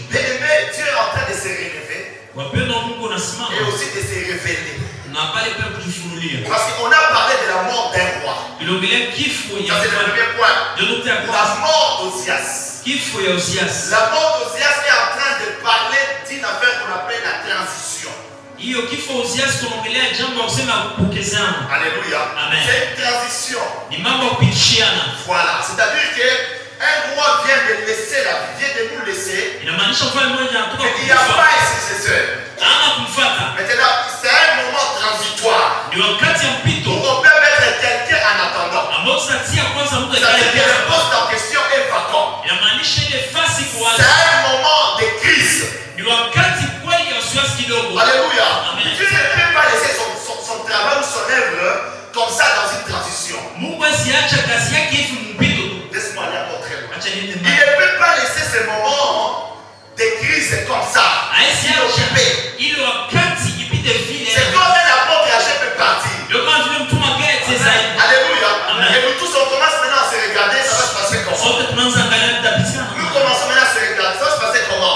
Bien-aimé, Dieu est en train de se révéler. Et aussi de se révéler. Parce qu'on a parlé de la mort d'un roi. Ça c'est le premier point. La mort d'Osias. La mort d'Osias est en train de parler d'une affaire qu'on appelle la transition. Alléluia. C'est une transition. Voilà. C'est-à-dire que un roi vient de laisser la vie, vient de nous laisser. Et il n'y a pas de successeur. Maintenant, c'est un moment transitoire. Où on peut mettre quelqu'un en attendant. C'est-à-dire que le poste en question est vacant. C'est un moment de crise. Alléluia. Dieu ne peut pas laisser son travail ou son œuvre comme ça dans une transition. Laisse-moi aller encore très loin. Il ne peut pas laisser ce moment de crise comme ça. Inoccupé. C'est comme un apôtre âgé peut partir. Alléluia. Et nous tous on commence maintenant à se regarder, ça va se passer comment? Nous commençons maintenant à se regarder, ça va se passer comment?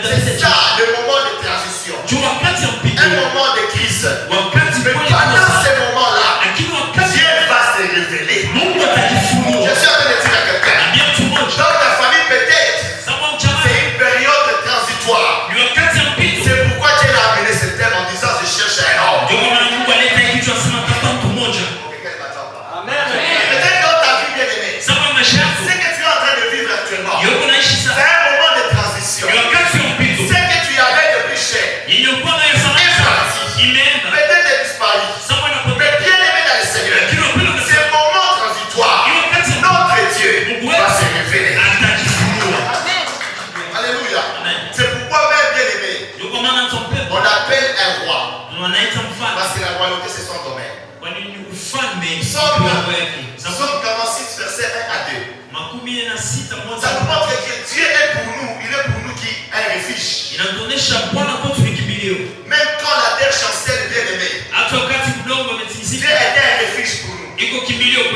C'est ça le moment de transition. Un moment de crise. Mais pendant ce moment-là, Dieu va se révéler. Je suis en train de dire à quelqu'un. Dans ta famille peut-être, c'est une période transitoire. C'est pourquoi Dieu a amené ce thème en disant je cherche un homme. Peut-être dans ta vie bien-aimée, ce que tu es en train de vivre actuellement, c'est un moment de transition. Ce que tu avais de plus cher est parti. Peut-être est disparu. Mais bien aimé dans le Seigneur, c'est un moment transitoire. Notre Dieu va se révéler. Alléluia. C'est pourquoi même bien aimé, on appelle un roi. Parce que la royauté c'est son domaine. Psaume 46 verset 1 à 2. Ça nous montre que Dieu est pour nous. Il est pour nous qui est un refuge. Même quand la terre chancelle bien aimé, Dieu est un refuge pour nous.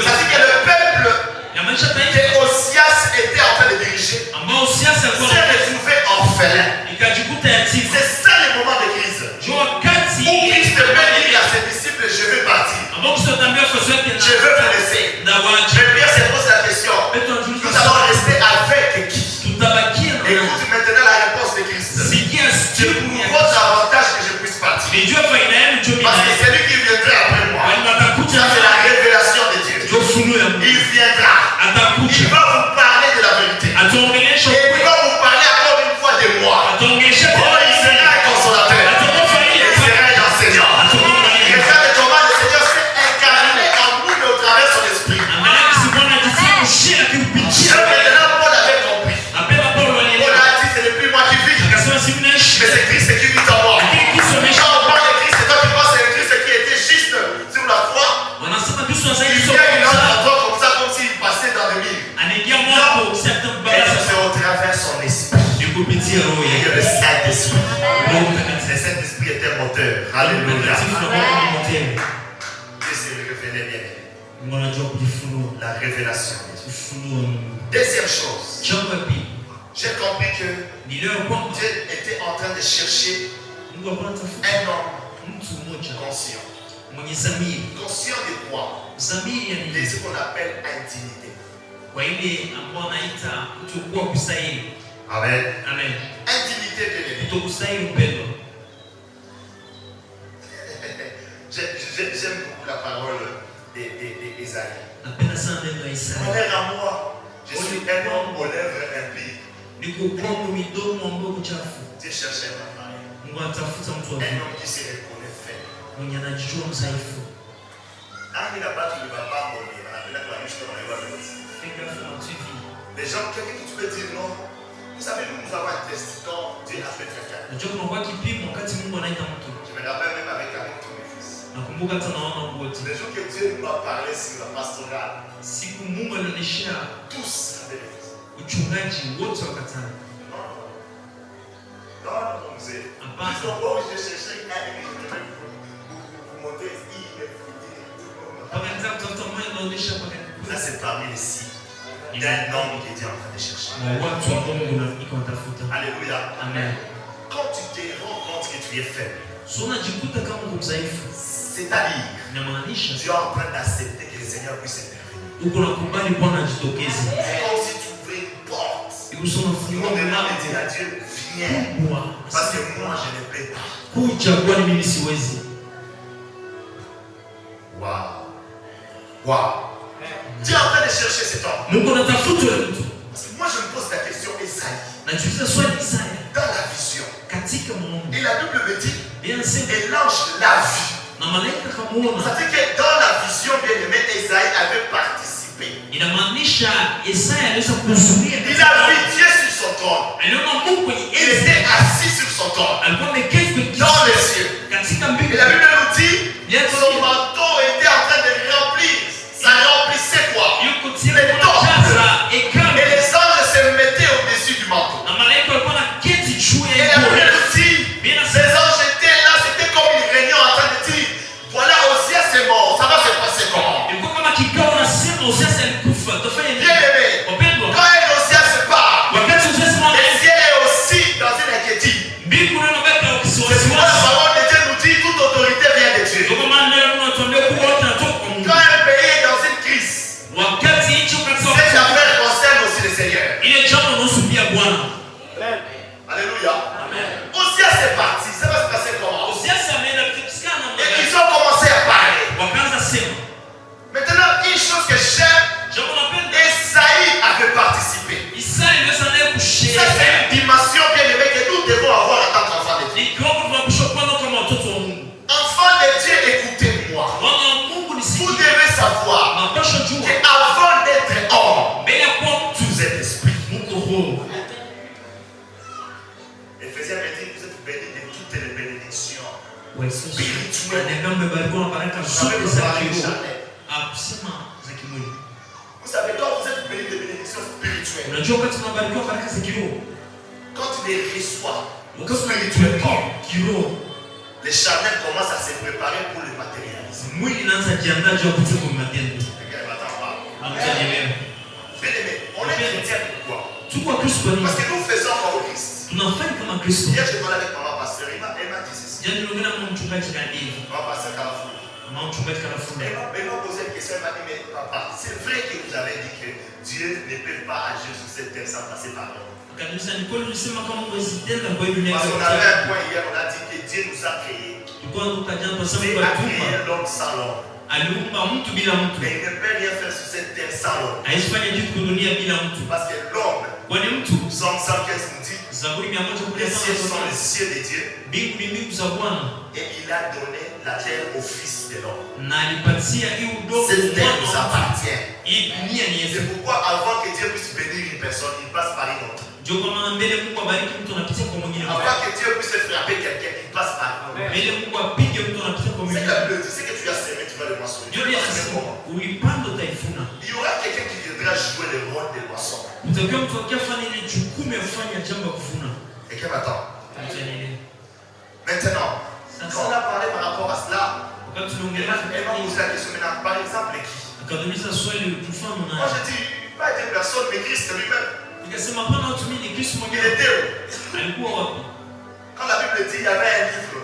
Ça dit que le peuple que Osias était en train de diriger s'est retrouvé orphelin. C'est ça le moment de crise. Où Christ peut dire à ses disciples, je veux partir. Je veux vous laisser. Mais Pierre se pose la question, nous allons rester avec qui? Écoute maintenant la réponse de Christ. C'est pour votre avantage que je puisse partir. Parce que c'est lui qui viendra après moi. Ça c'est la révélation de Dieu. Il viendra. Il va vous parler de la vérité. Et il va vous parler encore une fois de moi. Oh, il sera un consolateur. Il sera un enseignant. Regarde comment le Seigneur s'est incarné en nous mais au travers de son esprit. Maintenant Paul avait compris. Paul a dit c'est depuis moi qui vis. Mais c'est Christ qui vit en moi. Quand on parle de Christ, c'est toi qui penses que c'est Christ qui était juste sur la croix. Il vient une autre endroit comme ça, comme s'il passait dans le mille. Et c'est au travers de son esprit. Il y a le Saint-Esprit. Le Saint-Esprit est un moteur. Alléluia. Dieu s'est révélé bien. La révélation. Deuxième chose. J'ai compris que Dieu était en train de chercher un homme conscient. Conscient de quoi? De ce qu'on appelle intimité. Amen. Intimité de l'ennemi. J'aime beaucoup la parole d'Ésaïe. Mon frère à moi, je suis un homme aux lèvres impies. Dieu cherchait ma femme. Un homme qui se reconnaît faible. Les gens, quelqu'un qui tu peux dire non. Vous savez, nous avons un test quand Dieu appelle quelqu'un. Je me rappelle même avec tous mes fils. Les jours que Dieu nous a parlé sur la pastorale, tous avaient des fils. Non, mzee. Ils ont beau, je cherchais un vous montrer, il est fouillé. Ça, c'est parmi les six. d'un homme qui était en train de chercher. Alléluia. Amen. Quand tu te rends compte que tu es faible, c'est-à-dire tu es en train d'accepter que le Seigneur puisse intervenir. C'est comme si tu ouvrais une porte. On demande à Dieu, viens. Parce que moi je ne peux pas. Waouh. Tu es en train de chercher cet homme. Parce que moi je me pose la question, Esaïe. Dans la vision. Et la Bible me dit, et l'ange l'a vu. Ça veut dire que dans la vision, bien aimé, Esaïe avait participé. Il a vu Dieu sur son trône. Il était assis sur son trône. Dans les cieux. Et la Bible nous dit, son manteau était en train de remplir. Ça remplissait quoi? Les temples. Et les anges se mettaient au-dessus du manteau. Et la Bible nous dit, les anges étaient là, c'était comme une réunion en train de dire, voilà, Osias est mort, ça va se passer comment? Bien aimé, quand Osias se part, le ciel est aussi dans une inquiétude. C'est pourquoi la parole de Dieu nous dit, toute autorité vient de Dieu. Quand un pays est dans une crise, ces affaires concernent aussi le Seigneur. Alléluia. Osias est parti, ça va se passer comment? Et ils ont commencé à parler. Maintenant, une chose que j'aime, Esaïe avait participé. Ça, c'est une dimension bien aimée que nous devons avoir en tant qu'enfants de Dieu. Enfants de Dieu, écoutez-moi. Vous devez savoir qu'avant d'être homme, vous êtes esprit. Éphésiens me dit que vous êtes bénis de toutes les bénédictions spirituelles. Vous savez, quand vous êtes bénis de bénédictions spirituelles, quand tu les reçois spirituellement, les charnels commencent à se préparer pour le matérialisme. Bien aimé, on est chrétien pourquoi? Parce que nous faisons comme Christ. Hier, je parlais avec maman pasteur, elle m'a dit ceci. Maman pasteur Carrefour. Elle m'a posé une question, elle m'a dit, mais papa, c'est vrai que vous avez dit que Dieu ne peut pas agir sur cette terre sans passer par l'homme. Parce qu'on avait un point hier, on a dit que Dieu nous a créés. Dieu a créé l'homme sans l'homme. Mais il ne peut rien faire sur cette terre sans l'homme. Parce que l'homme, Psaume 115 nous dit, les cieux sont les cieux de Dieu. Et il a donné la terre au fils de l'homme. Cette terre nous appartient. C'est pourquoi avant que Dieu puisse bénir une personne, il passe par une autre. Avant que Dieu puisse frapper quelqu'un, il passe par une autre. C'est la Bible dit, c'est que tu as semé, tu vas le moissonner. Il y aura quelqu'un qui viendra jouer le rôle de moisson. Et qui m'attend. Maintenant, quand on a parlé par rapport à cela, elle m'a posé la question maintenant, par exemple, qui? Moi je dis, pas des personnes, mais Christ lui-même. Il était où? Quand la Bible dit, il y avait un livre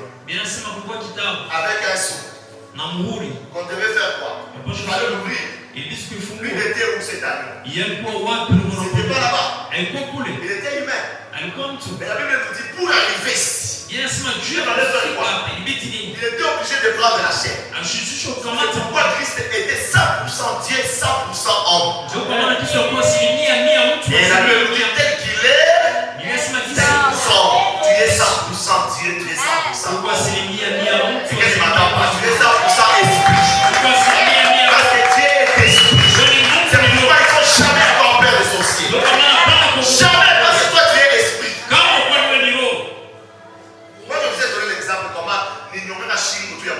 avec un sou. On devait faire quoi? Il fallait l'ouvrir. Lui, il était où cette année? C'était pas là-bas. Il était humain. Mais la Bible nous dit, pour arriver ici, il était obligé de prendre la chair. C'est pourquoi Christ était 100% Dieu, 100% homme. Et la Bible nous dit, tel qu'il est, 100%. Tu es 100% Dieu, tu es 100% homme. Et qu'est-ce que m'attends pas? Tu es 100% esprit. Parce que Dieu est esprit. C'est pourquoi il ne faut jamais avoir peur des sorciers. Jamais, parce que toi tu es esprit. Moi je vous ai donné l'exemple comment l'ignorer la Chine ou tout à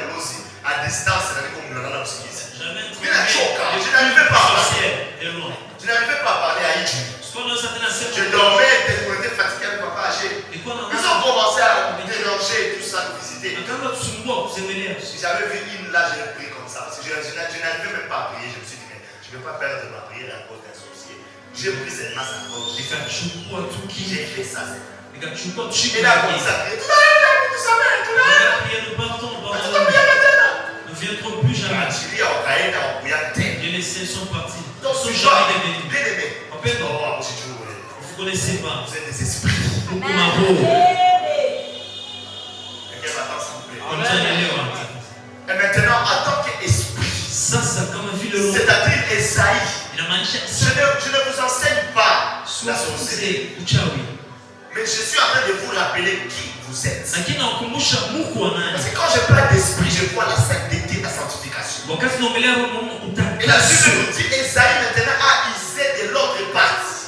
distance, c'est-à-dire comme nous l'avons dit. Je n'arrivais pas à parler. Je n'arrivais pas à parler à Iji. Je dormais, on était fatigué avec papa âgé. Ils ont commencé à me déranger et tout ça, nous visiter. J'avais vu une là, j'ai pris comme ça. Parce que je n'arrivais même pas à prier. Je me suis dit, mais je ne vais pas perdre ma prière à cause d'un sorcier. j'ai pris seulement sa gorge. J'ai fait ça. Et là, on s'appelle. Ne viendront plus jamais. Les laissés sont partis. Ils ne sont jamais devenus. Vous ne connaissez pas. Vous êtes des esprits. Et maintenant, en tant qu'esprit, c'est-à-dire Esaïe, je ne vous enseigne pas la sorcellerie. Mais je suis en train de vous rappeler qui vous êtes. Parce que quand je parle d'esprit, je vois la sainteté, la sanctification. Et la Bible nous dit, Esaïe maintenant a usé de l'autre partie.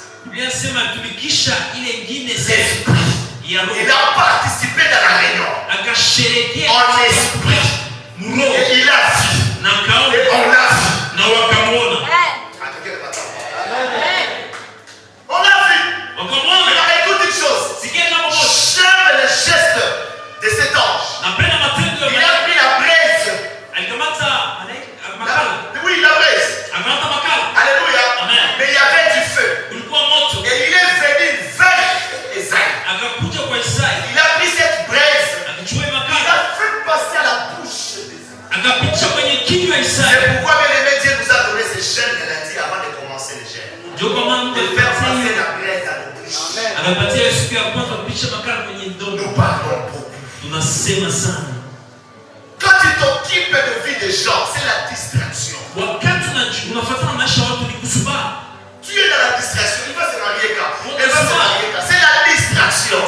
Il a participé dans la réunion. En esprit. Et il a vu. Et on l'a vu. On l'a vu. Maintenant, écoute une chose. J'aime les gestes de cet ange. Il a pris la braise. Oui, la braise. Alléluia. Mais il y avait du feu. Et il est venu vers Esaïe. Il a pris cette braise. Il a fait passer à la bouche d'Esaïe. C'est pourquoi bien aimé, Dieu nous a donné ces chaînes de lundi avant de commencer les chaînes. De faire passer la braise à nos bouches. Nous parlons beaucoup. Quand tu t'occupes de vie des gens, c'est la distraction. Tu es dans la distraction. Il va se marier quand? Elle va se marier quand? C'est la distraction.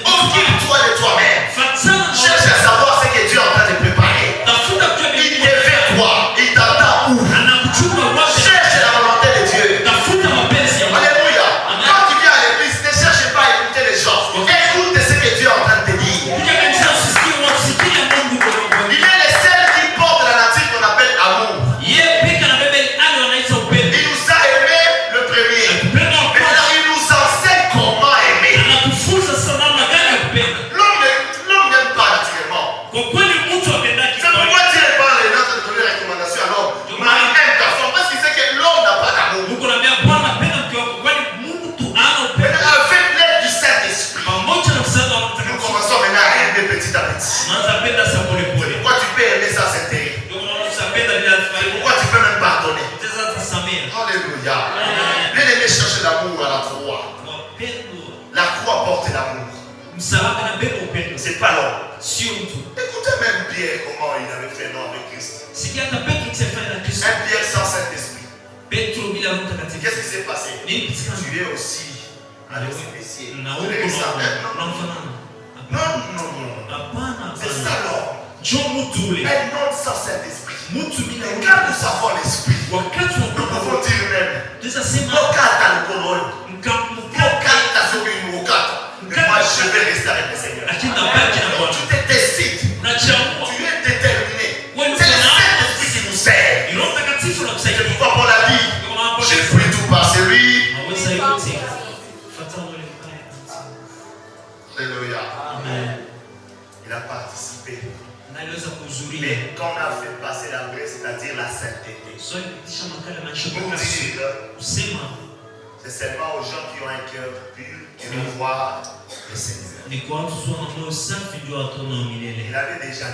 Occupe-toi de toi-même. Cherche à savoir ce que Dieu est en train de préparer. Il te fait quoi? Il t'attend où? Cherche la volonté de Dieu. Alléluia. Quand tu viens à l'église, ne cherche pas à écouter les gens. Écoute ce que Dieu est en train de te dire. Il est le seul qui porte la nature qu'on appelle amour. Il nous a aimé le premier. Maintenant, il nous enseigne comment aimer. L'homme n'aime pas naturellement. C'est pourquoi Dieu parle et notre donner recommandation à l'homme. Marie aime ta femme parce qu'il sait que l'homme n'a pas d'amour. Avec l'aide du Saint-Esprit, nous commençons maintenant à aimer petit à petit. Pourquoi tu peux aimer ça, c'est terrible. Pourquoi tu peux même pardonner. Alléluia. Bien-aimé cherche l'amour à la croix. La croix porte l'amour. C'est pas l'homme. Écoutez même Pierre comment il avait fait non avec Christ. Un Pierre sans Saint-Esprit. Qu'est-ce qui s'est passé? Tu es aussi un espécier. Non. C'est ça l'homme. Un homme sans Saint-Esprit. Et quand nous avons l'esprit, nous pouvons dire même mais moi je vais rester avec le Seigneur. Tu te décides. Tu es déterminé. C'est le Saint-Esprit qui nous sert. C'est pourquoi Paul a dit, j'ai pris tout par celui. Alléluia. Il a participé. Mais quand on a fait passer la braise, c'est-à-dire la sainteté, pour dire, c'est seulement aux gens qui ont un cœur pur qui vont voir le Seigneur. Il avait déjà vu.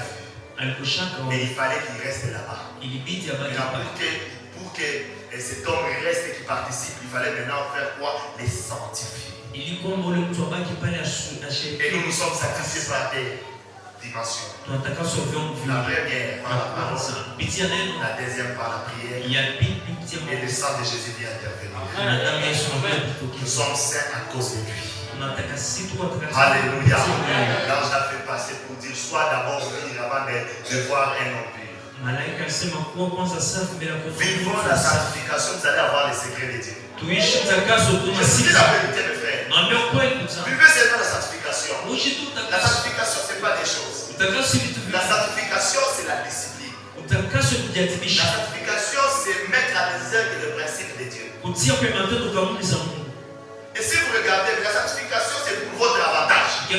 Mais il fallait qu'il reste là-bas. Pour que cet homme reste et qu'il participe, il fallait maintenant faire quoi? Les sanctifier. Et nous sommes sanctifiés par des dimensions. La première par la parole, la deuxième par la prière, et le sang de Jésus vient intervenir. Nous sommes saints à cause de lui. Alléluia. L'ange l'a fait passer pour dire sois d'abord pur avant de voir un homme pur. Vivons la sanctification, vous allez avoir les secrets de Dieu. Je dis la vérité, mes frères. Vivez seulement la sanctification. La sanctification, ce n'est pas des choses. La sanctification, c'est la discipline. La sanctification, c'est mettre à l'exergue le principe de Dieu. Et si vous regardez, la sanctification, c'est pour votre avantage. Pas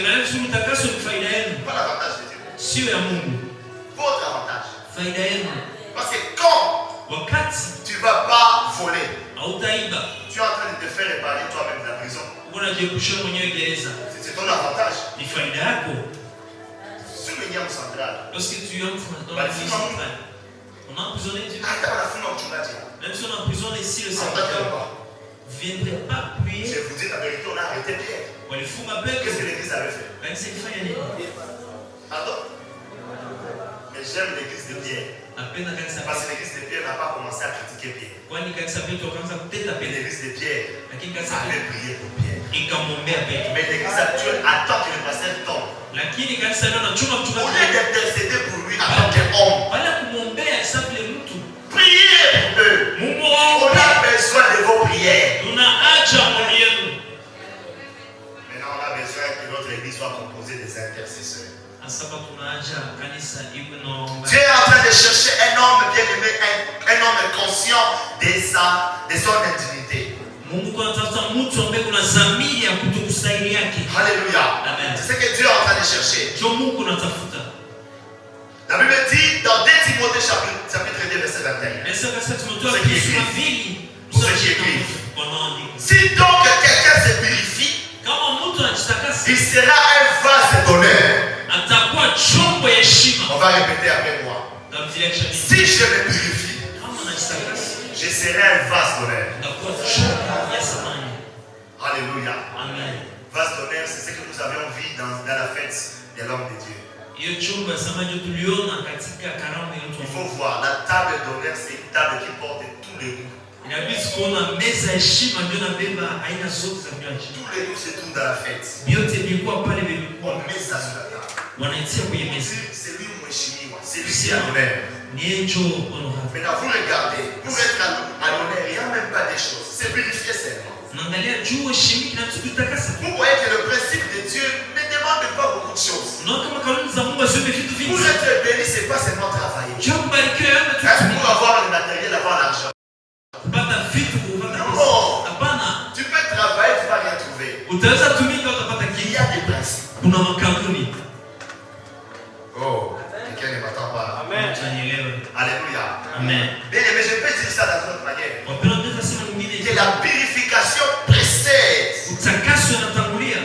l'avantage de Dieu. Votre avantage. Parce que quand tu ne vas pas voler, Tu es en train de te faire épargner toi-même de la prison. C'est ton avantage. Sur le Niam central. Lorsque tu entres dans la prison centrale, on a emprisonné Dieu. Même si on emprisonne ici le serviteur, vous ne viendrez pas prier. Je vous dis la vérité, on a arrêté Pierre. Qu'est-ce que l'église avait fait? Pardon? Mais j'aime l'église de Pierre. Parce que l'église de Pierre n'a pas commencé à critiquer Pierre. L'église de Pierre avait prié pour Pierre. Mais l'église actuelle attend que le pasteur tombe. Au lieu d'intercéder pour lui, attend qu'un homme. Priez pour eux. On a besoin de vos prières. Maintenant, on a besoin que notre église soit composée des intercesseurs. Dieu est en train de chercher un homme bien-aimé, un homme conscient de son intimité. Alléluia. C'est ce que Dieu est en train de chercher. La Bible dit dans 2 Timothée chapitre 2 verset 21. Si donc quelqu'un se purifie, il sera un vase d'honneur. On va répéter après moi. Si je me purifie, je serai un vase d'honneur. Alléluia. Vase d'honneur, c'est ce que nous avions vu dans la fête de l'homme de Dieu. Il faut voir, la table d'honneur, c'est une table qui porte tous les goûts. Tous les goûts se trouvent dans la fête. On met ça sur la table. C'est lui qui a l'honneur. Maintenant, vous regardez, pour être à l'honneur, il n'y a même pas des choses. C'est purifier seulement. Vous voyez que le principe de Dieu ne demande pas beaucoup de choses. Pour être béni, c'est pas seulement travailler. Pour avoir le matériel, avoir l'argent. Non, tu peux travailler, tu ne vas rien trouver. Il y a des principes. Oh, quelqu'un ne m'attend pas. Amen. Alléluia. Amen. Mais je peux dire ça d'une autre manière. Que la purification précède.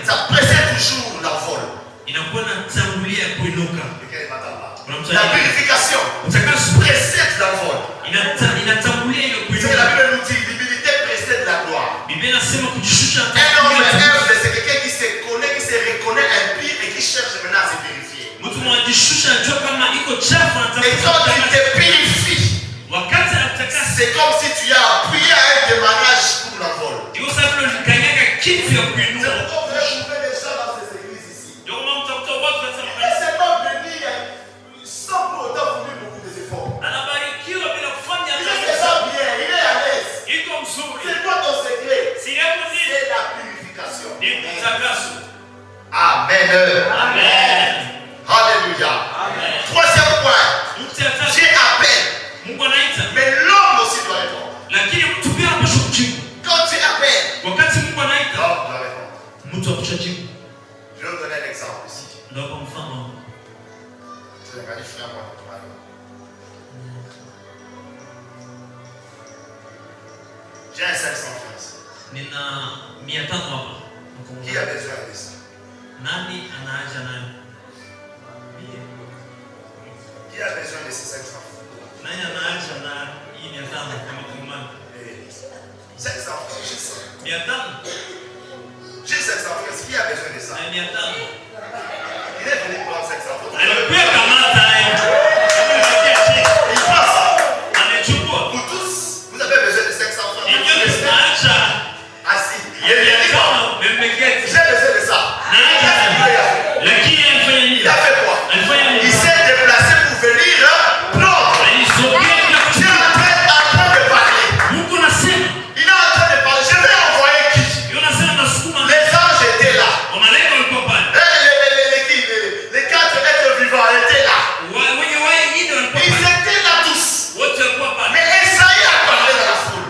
Ça précède toujours l'envol. La purification précède l'envol. C'est la Bible nous dit l'humilité précède la gloire. Un homme humble, c'est quelqu'un qui se connaît, qui se reconnaît impie et qui cherche maintenant à se purifier. Et quand tu te purifies, c'est comme si tu as appuyé à un démarrage pour l'envol. C'est pourquoi vous trouvez des gens dans ces églises ici. Et c'est pas venir sans pour autant fournir beaucoup d'efforts. Il est déjà bien, il est à l'aise. C'est quoi ton secret? C'est la purification. Amen. Amen. Alléluia. Troisième point. Dieu appelle. Mais l'homme aussi doit répondre. Quand tu appelles, l'homme doit répondre. Je vais vous donner un exemple ici. Je vais regarder frère moi. J'ai un 500 francs. Qui a besoin de ça? Qui a besoin de ces 500 francs? 500 francs, j'ai ça. J'ai 500 francs. Qui a besoin de ça? Il est venu prendre 500 francs. Il prend ça. Vous tous, vous avez besoin de 500 francs. Assis. J'ai besoin de ça. Il a fait quoi? Il s'est déplacé pour venir prendre. Tu es en train de parler. Il est en train de parler. Je vais envoyer qui? Les anges étaient là. Les 4 êtres vivants étaient là. Ils étaient là tous. Mais Esaïe a parlé dans la foule.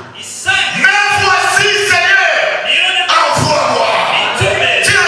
Mais voici, Seigneur, envoie-moi. Tu es en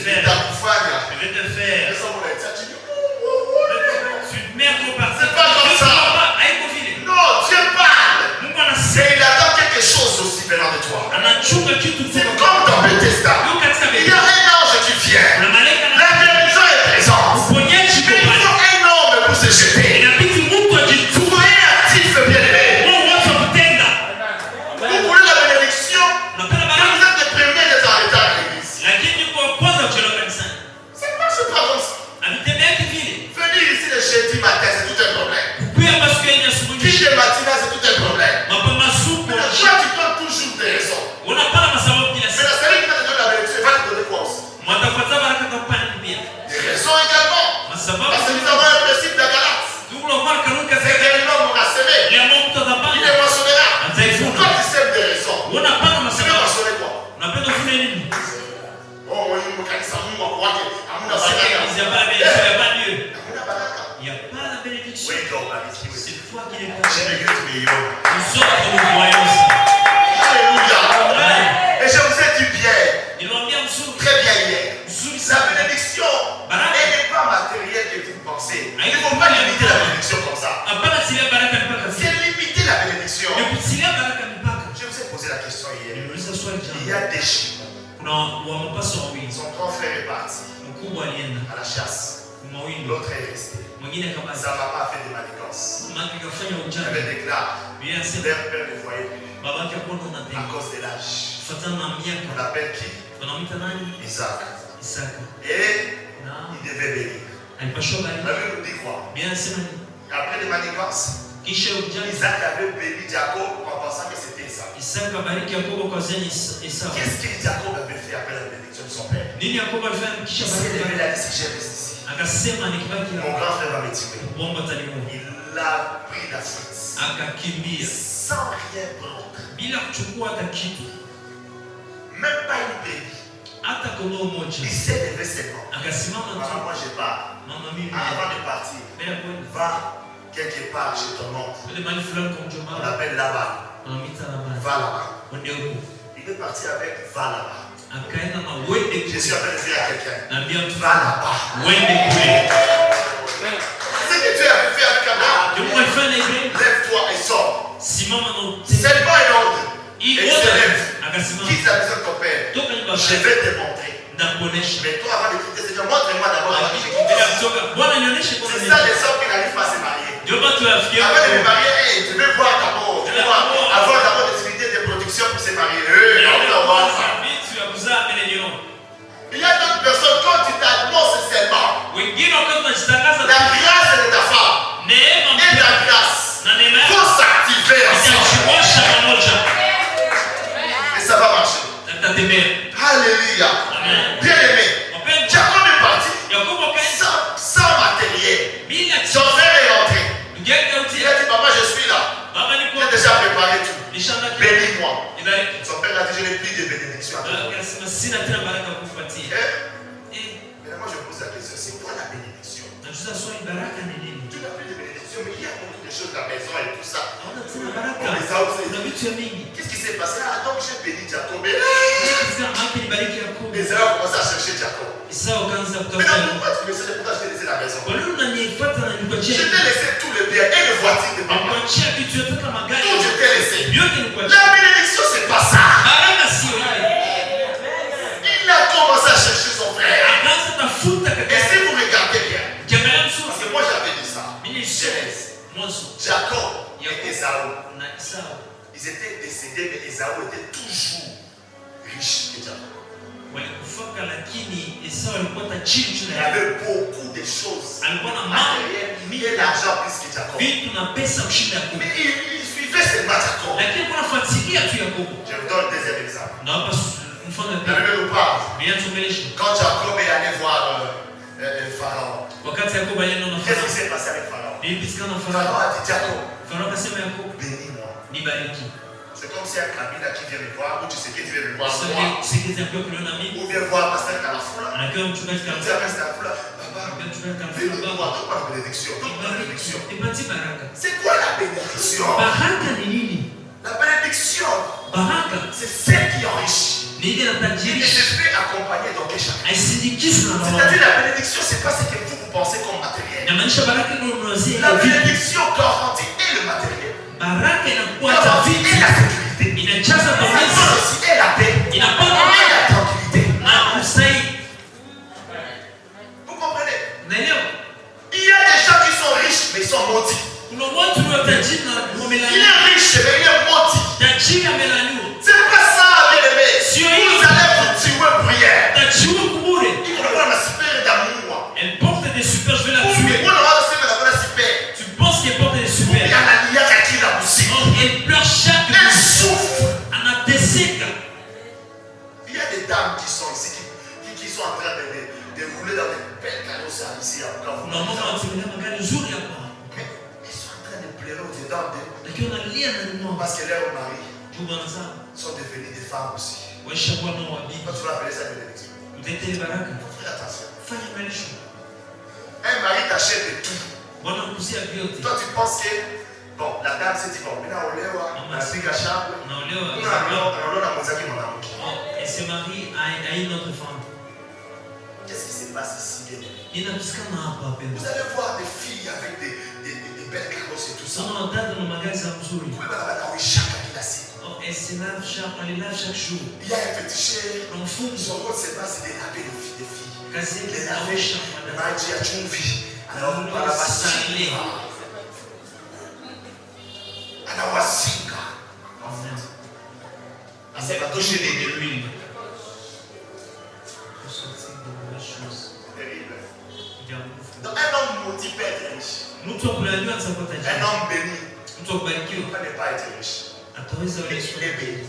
faire. Je vais te faire. Tu te mets à compartir. C'est pas comme ça. Non, Dieu parle. Et il attend quelque chose aussi venant de toi. C'est comme dans Bethesda. Il y a un ange qui vient. La bénédiction est présente. Mais il faut un homme pour se jeter. Vous voyez actif, bien-aimé. Vous voulez la bénédiction? Vous êtes les premiers des en retard à l'église. C'est pas comme ça. Venir ici le jeudi matin, c'est tout un problème. Quitter le matin, c'est tout un problème. Mais toi, tu donnes toujours des raisons. Mais la celui qui va te donner la bénédiction, va te donner quoi aussi? Des raisons également. Parce que nous avons un principe de Galate. C'est que l'homme a semé. Il est moissonnera. Toi, tu sèmes des raisons. Tu veux moissonner quoi? Oh, il n'y a pas la bénédiction. C'est toi qui l'es pas. Nous autres, nous voyons ça. Alléluia. Et je vous ai dit bien. Très bien hier. La bénédiction, elle n'est pas matérielle que vous pensez. Il ne faut pas limiter la bénédiction comme ça. C'est limiter la bénédiction. Je vous ai posé la question hier. Il y a des chiens. Son grand frère est parti à la chasse. L'autre est resté. Sa maman a fait des manigances. Elle déclare leur père ne voyait plus à cause de l'âge. On l'appelle qui? Isaac. Et il devait bénir. La Bible nous dit quoi? Après les manigances, Isaac avait béni Jacob en pensant que c'était Isaac. Qu'est-ce que Jacob avait fait après la bénédiction de son père? Il s'est levé, il a dit si je reste ici, mon grand frère va me tuer. Il a pris la fuite sans rien prendre. Même pas une bébé. Il s'est levé seulement. Maman, moi je pars. Avant de partir, va quelque part chez ton oncle. On l'appelle Laban. Va là-bas. Il est parti avec va là-bas. Je suis en train de dire à quelqu'un, va là-bas. Ce que tu as fait avec Adam, lève-toi et sors. Seulement un ordre. Et il se lève. Quitte la maison de ton père. Je vais te montrer. Mais toi, avant de quitter, Seigneur, montre-moi d'abord avant que je quitte. C'est ça les hommes qui n'arrivent pas à se marier. Avant de me marier, tu veux voir d'abord. Tu veux voir avoir d'abord des unités de production pour se marier. Il y a d'autres personnes, quand tu t'annonces seulement, la grâce de ta femme et ta grâce vont s'activer ensemble. Et ça va marcher. Alléluia. Bien aimé. Jacob est parti sans matériel. Son frère est rentré. Il a dit, papa, je suis là. Il a déjà préparé tout. Bénis-moi. Son père a dit, je n'ai plus de bénédiction. Mais moi, je pose la question, c'est quoi la bénédiction? Tu n'as plus de bénédiction, mais il y a beaucoup de choses à la maison et tout ça. Qu'est-ce qui s'est passé? Ah, donc j'ai béni Jacob. Les Israéliens ont commencé à chercher Jacob. Mais pourquoi tu me sais pourquoi je t'ai laissé la maison? Je t'ai laissé tout le bien et le voiture de papa. Tout je t'ai laissé. La bénédiction, c'est pas ça. Il a commencé à chercher son frère. Et si vous regardez bien, parce que moi j'avais dit ça, Genèse, Jacob et Ésaü, ils étaient décédés, mais Ésaü était toujours riche que Jacob. Il avait beaucoup de choses matérielles et l'argent plus que Jacob. Mais il suivait seulement Jacob. Je vous donne un deuxième exemple. La Bible nous parle. Quand Jacob est allé voir Pharaon, qu'est-ce qui s'est passé avec Pharaon? Pharaon a dit Jacob, bénis-moi. C'est comme si un Kabila qui vient me voir, ou tu sais qui vient me voir, ou vient voir Pasteur Kalafoula. Tu dis à Pasteur Kalafoula, papa, bénis-moi, donne-moi la bénédiction. C'est quoi la bénédiction? La bénédiction, c'est celle qui enrichit. Et se fait accompagner dans quel chacun. C'est-à-dire la bénédiction, c'est pas ce que vous pensez comme matériel. La bénédiction garantit et le matériel. Garantit et la sécurité. Aussi et la paix. Et la tranquillité. Vous comprenez? Il y a des gens qui sont riches mais ils sont maudits. Il est riche mais il est maudit. C'est pas ça, bien aimé. Vous allez vous tuer pour rien. Il faut avoir la super d'amour. Elle porte des super, je vais la tuer. Tu penses qu'elle porte des super? Elle pleure chaque jour. Elle souffre. Il y a des dames qui sont ici, qui sont en train de rouler dans des belles carrosses ici à Bukavu. Non, mais ils sont en train de pleurer au-dedans parce que leurs maris sont devenus des femmes aussi. Toi, tu vas appeler ça bénédiction. Fais attention. Un mari t'achète de tout. Toi, tu penses que bon, la dame s'est dit bon, maintenant on l'a elle se marie à une autre femme. Qu'est-ce qui se passe ici, bien aimé? Vous allez voir des filles avec des belles carrosses et tout ça. Elle se lave chaque jour. Il y a un féticheur. Son rôle, c'est pas de laver les filles. Les laver. Maïti a une vie. Alors, on va la passer. Anawasinga. C'est pas toucher de l'huile. Terrible. Donc un homme maudit peut être riche. Un homme béni ne peut pas être riche. Il est béni.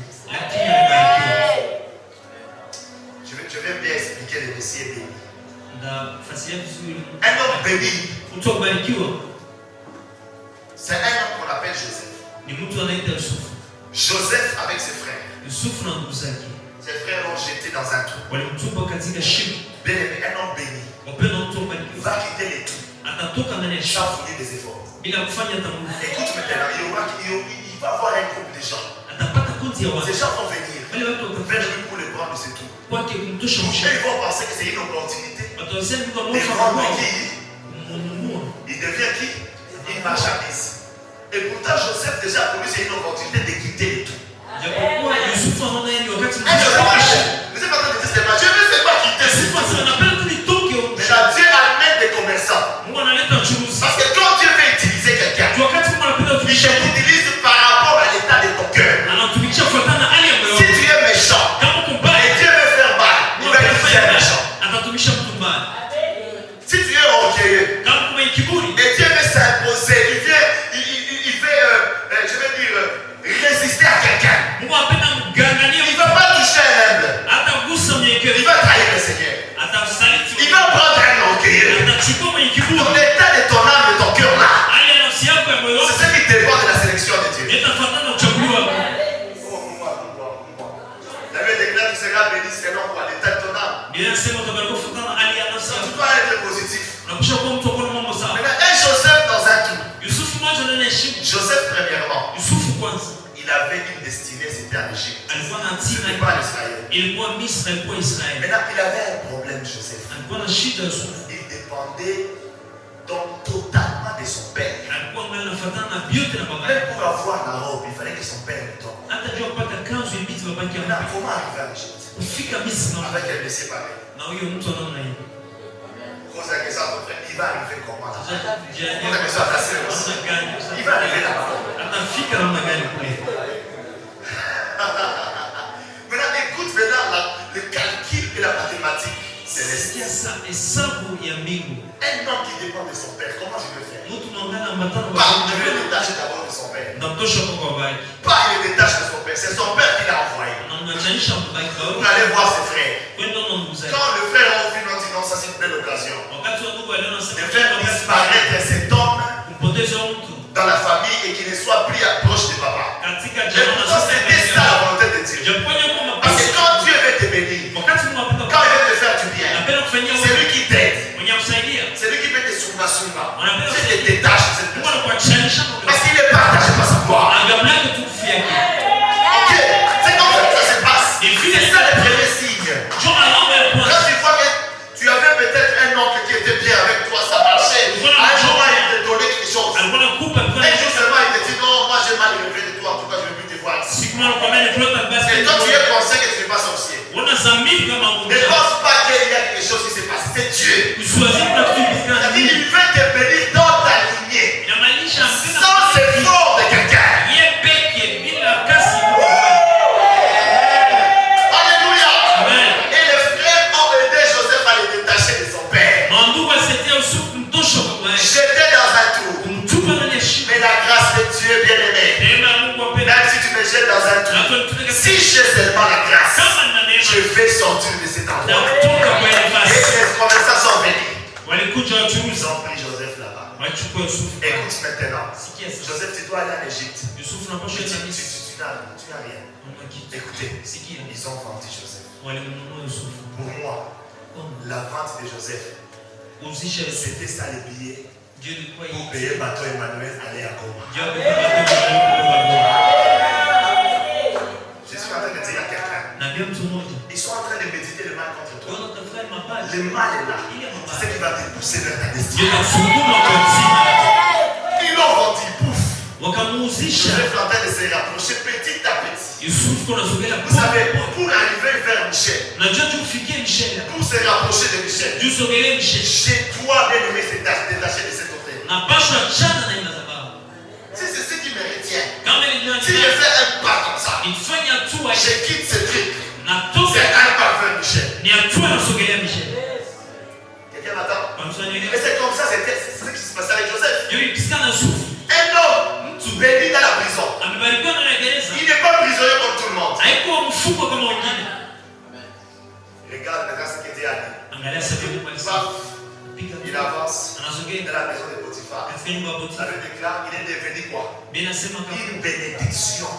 Je vais bien expliquer le Messie est béni. Un homme béni, c'est un homme qu'on appelle Joseph. Joseph avec ses frères. Ses frères l'ont jeté dans un trou. Bien aimé, un homme béni. Il va quitter les trous. Sans fournir des efforts. Écoute maintenant, il va avoir un groupe de gens. Ces gens vont venir vers lui pour le prendre de ses trous. Ils vont penser que c'est une opportunité. Ils vont qui? Il devient qui? Une marchandise. Et pourtant, Joseph déjà a connu c'est une opportunité de quitter les trous. Vous êtes en train de dire c'est pas Dieu ne sait pas quitter ces trous. Mais là, Dieu amène des commerçants. Parce que quand Dieu veut utiliser quelqu'un, il t'utilise par rapport à l'état de ton cœur. Si tu es méchant et Dieu veut faire mal, il va utiliser un méchant. Si tu es orgueilleux et Dieu veut s'imposer, il veut je vais dire, résister à quelqu'un, il ne va pas toucher un humble. Il va trahir le Seigneur. Il va prendre un orgueilleux. Dans l'état de ton âme, de ton cœur là, c'est ce qui dépend de la sélection de Dieu. La Bible déclare que tu seras béni selon quoi? L'état de ton âme. Tu dois être positif. Maintenant, un Joseph dans un trou. Joseph, premièrement, il avait une destinée, c'était en Égypte. C'était pas en Israël. Maintenant, il avait un problème, Joseph. Il dépendait donc totalement de son père. Même pour avoir la robe, il fallait que son père le donne. Maintenant, comment arriver à l'Égypte avec un blessé pareil? Pose la question à ton frère, il va arriver comment là? Pose la question à ta sœur aussi. Il va arriver là-bas. Maintenant, écoute le calcul et la mathématique céleste. Un homme qui dépend de son père, comment je vais faire? Pas il est détaché d'abord de son père. Pas il est détaché de son père, c'est son père qui l'a envoyé. Vous allez voir ses frères. Quand le frère a vu, on dit non, ça c'est une belle occasion. De faire disparaître cet homme dans la famille et qu'il ne soit plus proche de papa. Et pourtant, c'était ça la volonté de Dieu. Parce que quand Dieu veut te bénir, quand il veut te faire du bien, c'est lui qui t'aide. C'est lui qui met des souma. C'est des détaches de cette personne. Parce qu'il est partagé par sa gloire. Ok. Écoute maintenant. Joseph, tu dois aller en Égypte. Tu n'as rien. Écoutez, ils ont vendu Joseph. Pour moi, la vente de Joseph, c'était ça les billets pour payer bateau Emmanuel aller à Goma. Je suis en train de dire à quelqu'un, ils sont en train de méditer le mal contre toi. Le mal est là. C'est ce qui va te pousser vers ta destinée. Ils l'ont vendu, pouf. Joseph est en train de se rapprocher petit à petit. Vous savez, pour arriver vers Michel, pour se rapprocher de Michel, chez toi, bien-aimé, c'est détaché de cet hôtel. Si c'est ce qui me retient, si je fais un pas comme ça, je quitte ce truc. C'est un pas vers Michel. Quelqu'un m'attend? Et c'est comme ça, c'est ce qui se passait avec Joseph. Un homme béni dans la prison. Il n'est pas prisonnier comme tout le monde. Regarde maintenant ce qu'il dit à lui. Il avance dans la maison de Potiphar. Ça veut dire là, il est devenu quoi? Une bénédiction.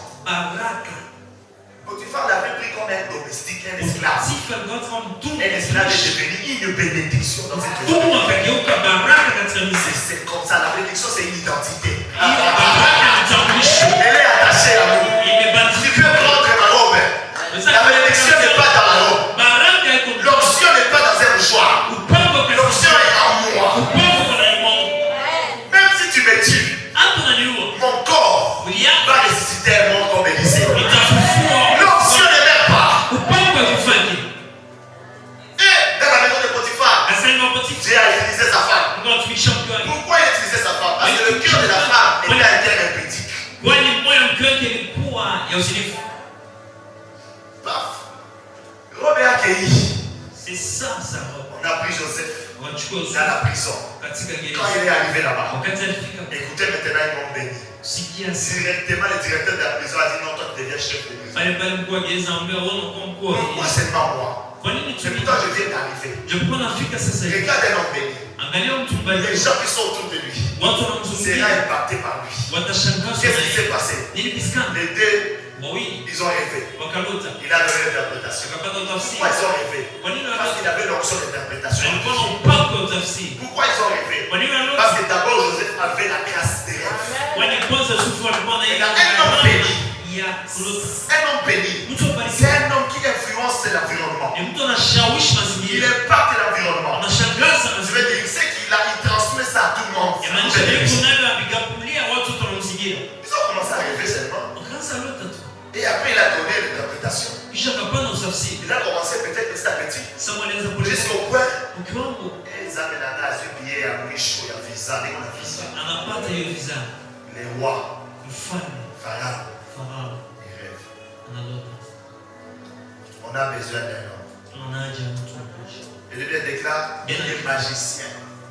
Potiphar l'avait pris comme un domestique, un esclave. Un esclave est devenu une bénédiction dans cette maison. C'est comme ça, la bénédiction c'est une identité. Elle est attachée à vous. Tu peux prendre ma robe. La bénédiction n'est pas dans ma robe. L'onction n'est pas dans un mouchoir. L'onction est en moi. Même si tu me tues, mon corps va ressusciter un monde comme Élisée. L'onction ne meurt pas. Et dans la maison de Potiphar, Dieu a utilisé sa femme. Pourquoi il a utilisé sa femme? Parce que le cœur de la femme était un cœur impédique. Paf. Robert a accueilli. C'est ça, ça. On a pris Joseph dans la prison. Quand il est arrivé là-bas, écoutez maintenant, ils m'ont béni. Directement, le directeur de la prison a dit non, toi tu deviens chef de prison. Pourquoi seulement moi? C'est pourtant je viens d'arriver. Regarde un homme béni. Les gens qui sont autour de lui seront impactés par lui. Qu'est-ce qui s'est passé? Les deux, ils ont rêvé. Il a donné l'interprétation. Pourquoi ils ont rêvé? Parce qu'il avait l'option d'interprétation. Pourquoi ils ont rêvé? Parce que d'abord Joseph avait la grâce des rêves. Il a un homme béni. Un homme béni, c'est un homme qui influence l'environnement. Il impacte l'environnement. Je veux dire, c'est qu'il transmet ça à tout le monde. Ils ont commencé à rêver seulement. Et après, il a donné l'interprétation. Il a commencé peut-être petit à petit. Jusqu'au point. Et ils avaient la nage, il y a Michou, il y a visa, les rois, Pharaon. On a besoin d'un homme. Et le Bible déclare qu'il est magicien.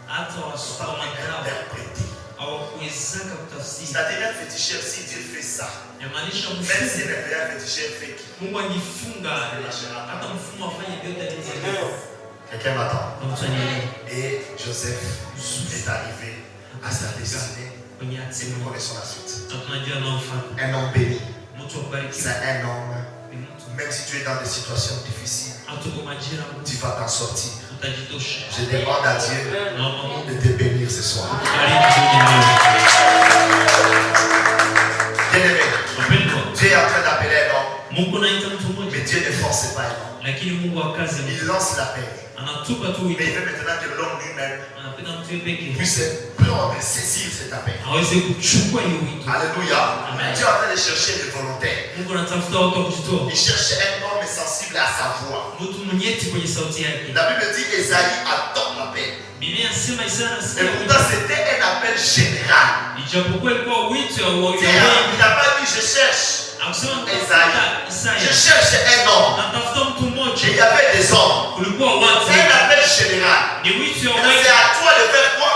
Interprété. C'est-à-dire un féticheur, si Dieu fait ça, même si le vrai féticheur fait qui? Quelqu'un m'attend. Et Joseph est arrivé à sa destinée. Et nous connaissons la suite. Un homme béni. C'est un homme. Même si tu es dans des situations difficiles, tu vas t'en sortir. Je demande à Dieu de te bénir ce soir. Bien-aimé, Dieu est en train d'appeler un homme, mais Dieu ne force pas un homme. Il lance l'appel. Mais il veut maintenant que l'homme lui-même puisse prendre et saisir cet appel. Alléluia. Dieu est en train de chercher des volontaires. Il cherchait un homme sensible à sa voix. La Bible dit Esaïe attend l'appel. Et pourtant c'était un appel général. Il n'a pas dit je cherche Esaïe. Je cherche un homme. Et il y avait des hommes. C'est un appel général. C'est à toi de faire quoi?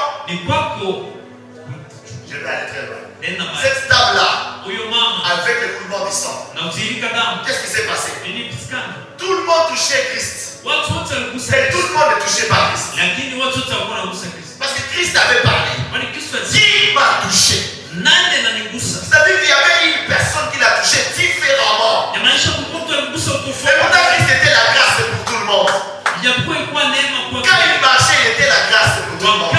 Je vais aller très loin. Cette table-là, avec le coulement du sang, qu'est-ce qui s'est passé? Tout le monde touchait Christ. Mais tout le monde ne touchait pas Christ. Parce que Christ avait parlé. Qui m'a touché? C'est-à-dire qu'il y avait une personne qui l'a touché différemment. Et pourtant, Christ était la grâce pour tout le monde. Quand il marchait, il était la grâce pour tout le monde.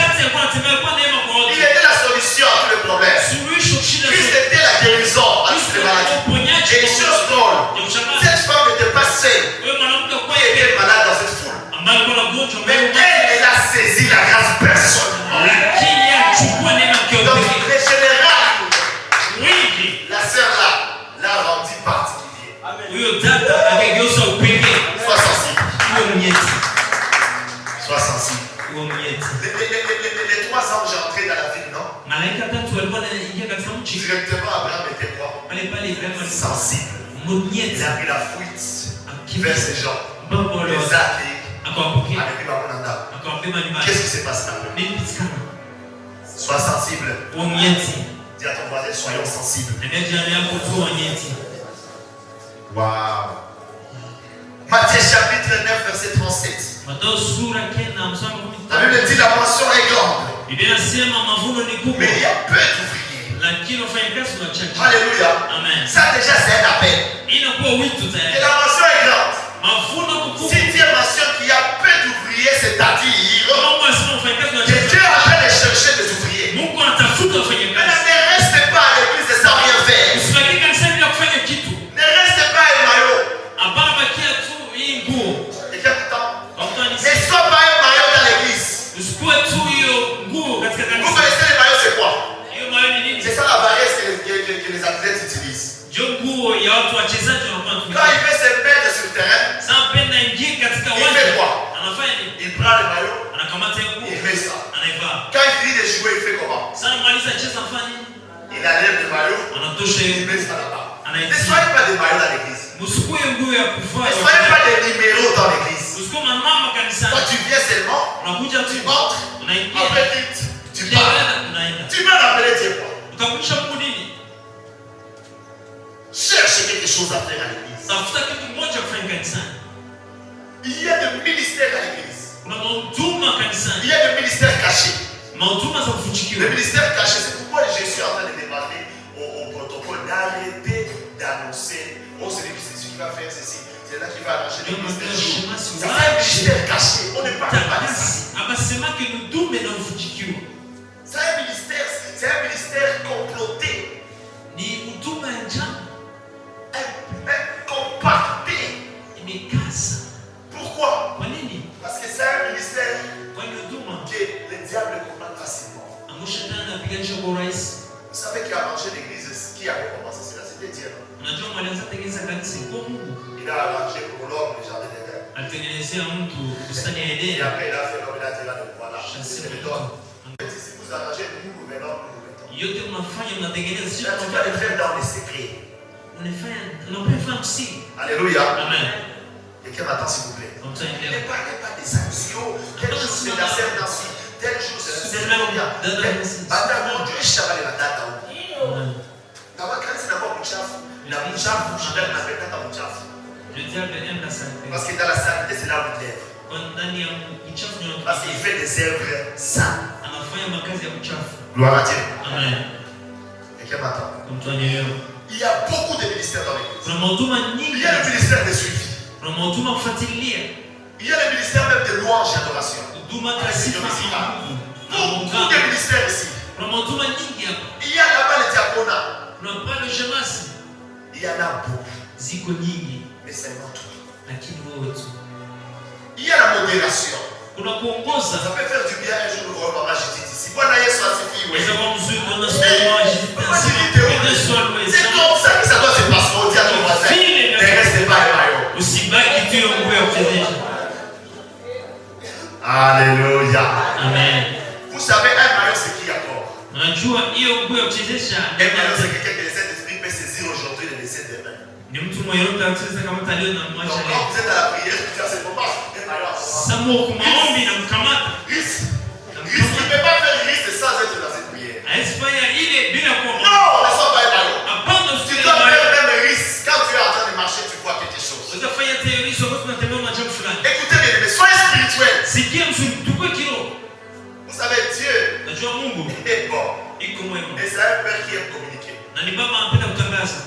Il était la solution à tous les problèmes. Christ était la guérison à toutes les maladies. Et une chose drôle, cette femme n'était pas seule. Elle était malade dans cette foule. Mais elle a saisi la grâce personnellement. Donc les générales, la sœur là, l'a rendu particulier. Sois sensible. Sois sensible. Les 3 anges entrés dans la ville, non? Directement, Abraham était quoi? Sensible. Il a pris la fuite vers ces gens. Les a accueillis. Qu'est-ce qui s'est passé après? Sois sensible. Dis à ton voisin, soyons sensibles. Waouh. Matthieu chapitre 9, verset 37. La Bible dit la moisson est grande. Mais il y a peu d'ouvriers. Alléluia. Ça déjà c'est un appel. Et la moisson est grande. Si Dieu mentionne qu'il y a peu d'ouvriers, c'est-à-dire que Dieu est en train de chercher des ouvriers. Maintenant, ne restez pas à l'église sans rien faire. Ne restez pas à maillot. Ne sois pas un maillot dans l'église. Vous connaissez les maillots, c'est quoi? C'est ça la varesse que les athlètes utilisent. Quand il fait ses mètres sur le terrain, il fait quoi? Il prend le maillot, il met ça. Quand il finit de jouer, il fait comment? Il enlève le maillot, il met ça là-bas. Ne soyez pas des maillots dans l'église. Ne soyez pas des numéros dans l'église. Quand tu viens seulement, tu entres, après tu parles. Tu vas l'appeler Dieu quoi? Cherche quelque chose à faire à l'église. Il y a des ministères à l'église. Il y a des ministères cachés. Les ministères cachés, c'est pourquoi je suis en train de demander au protocole d'arrêter d'annoncer. Oh, c'est celui qui va faire ceci. C'est là qui va arranger les ministères. C'est un ministère caché. On ne parle pas de ça. C'est un ministère comploté. Compacté. Pourquoi? Parce que c'est un ministère que le diable comprend facilement. Vous savez qui a mangé l'église? Qui avait commencé cela? C'était Dieu. Il a arrangé pour l'homme le jardin d'Éden. Et après il a fait l'homme, il a dit là, voilà, c'est le don. Si vous arrangez, nous venons, nous mettons. Là, tu vas le faire dans les secrets. Alléluia. Amen. Quelqu'un m'attend s'il vous plaît. Ne parlez pas des actions. Quel jour c'est la serre dansi. Tel jour c'est la serre dansi. Mon Dieu, je savais la date. D'abord, quand c'est d'abord mouchafu, la mouchafu, je donne la fête à mouchafu. Parce que dans la saleté, c'est là où il lève. Parce qu'il fait des œuvres sales. Gloire à Dieu. Amen. Quelqu'un m'attend. Il y a beaucoup de ministères dans l'église. Il y a le ministère de suivi. Il y a le ministère même de louange et d'adoration. Beaucoup de ministères ici. Il y a là-bas le diaconat. Il y en a beaucoup. Mais seulement toi. Il y a la modération. Ça peut faire du bien un jour de voir Maman Judith ici. C'est comme ça que ça doit se passer. On dit à ton voisin, ne restez pas maillot. Alléluia. Amen. Vous savez, un maillot c'est qui encore? Un maillot c'est quelqu'un que les Saint-Esprit peut saisir aujourd'hui et laisser demain. Donc quand vous êtes à la prière, vous dites c'est pourquoi un maillot. Risque. Il ne peut pas faire risque sans être dans cette prière. Non, ne sois pas un maillot. Tu dois faire même risque. Quand tu es en train de marcher, tu vois quelque chose. Écoutez bien, mais soyez spirituel. Vous savez, Dieu est bon. Et c'est un Père qui aime communiquer.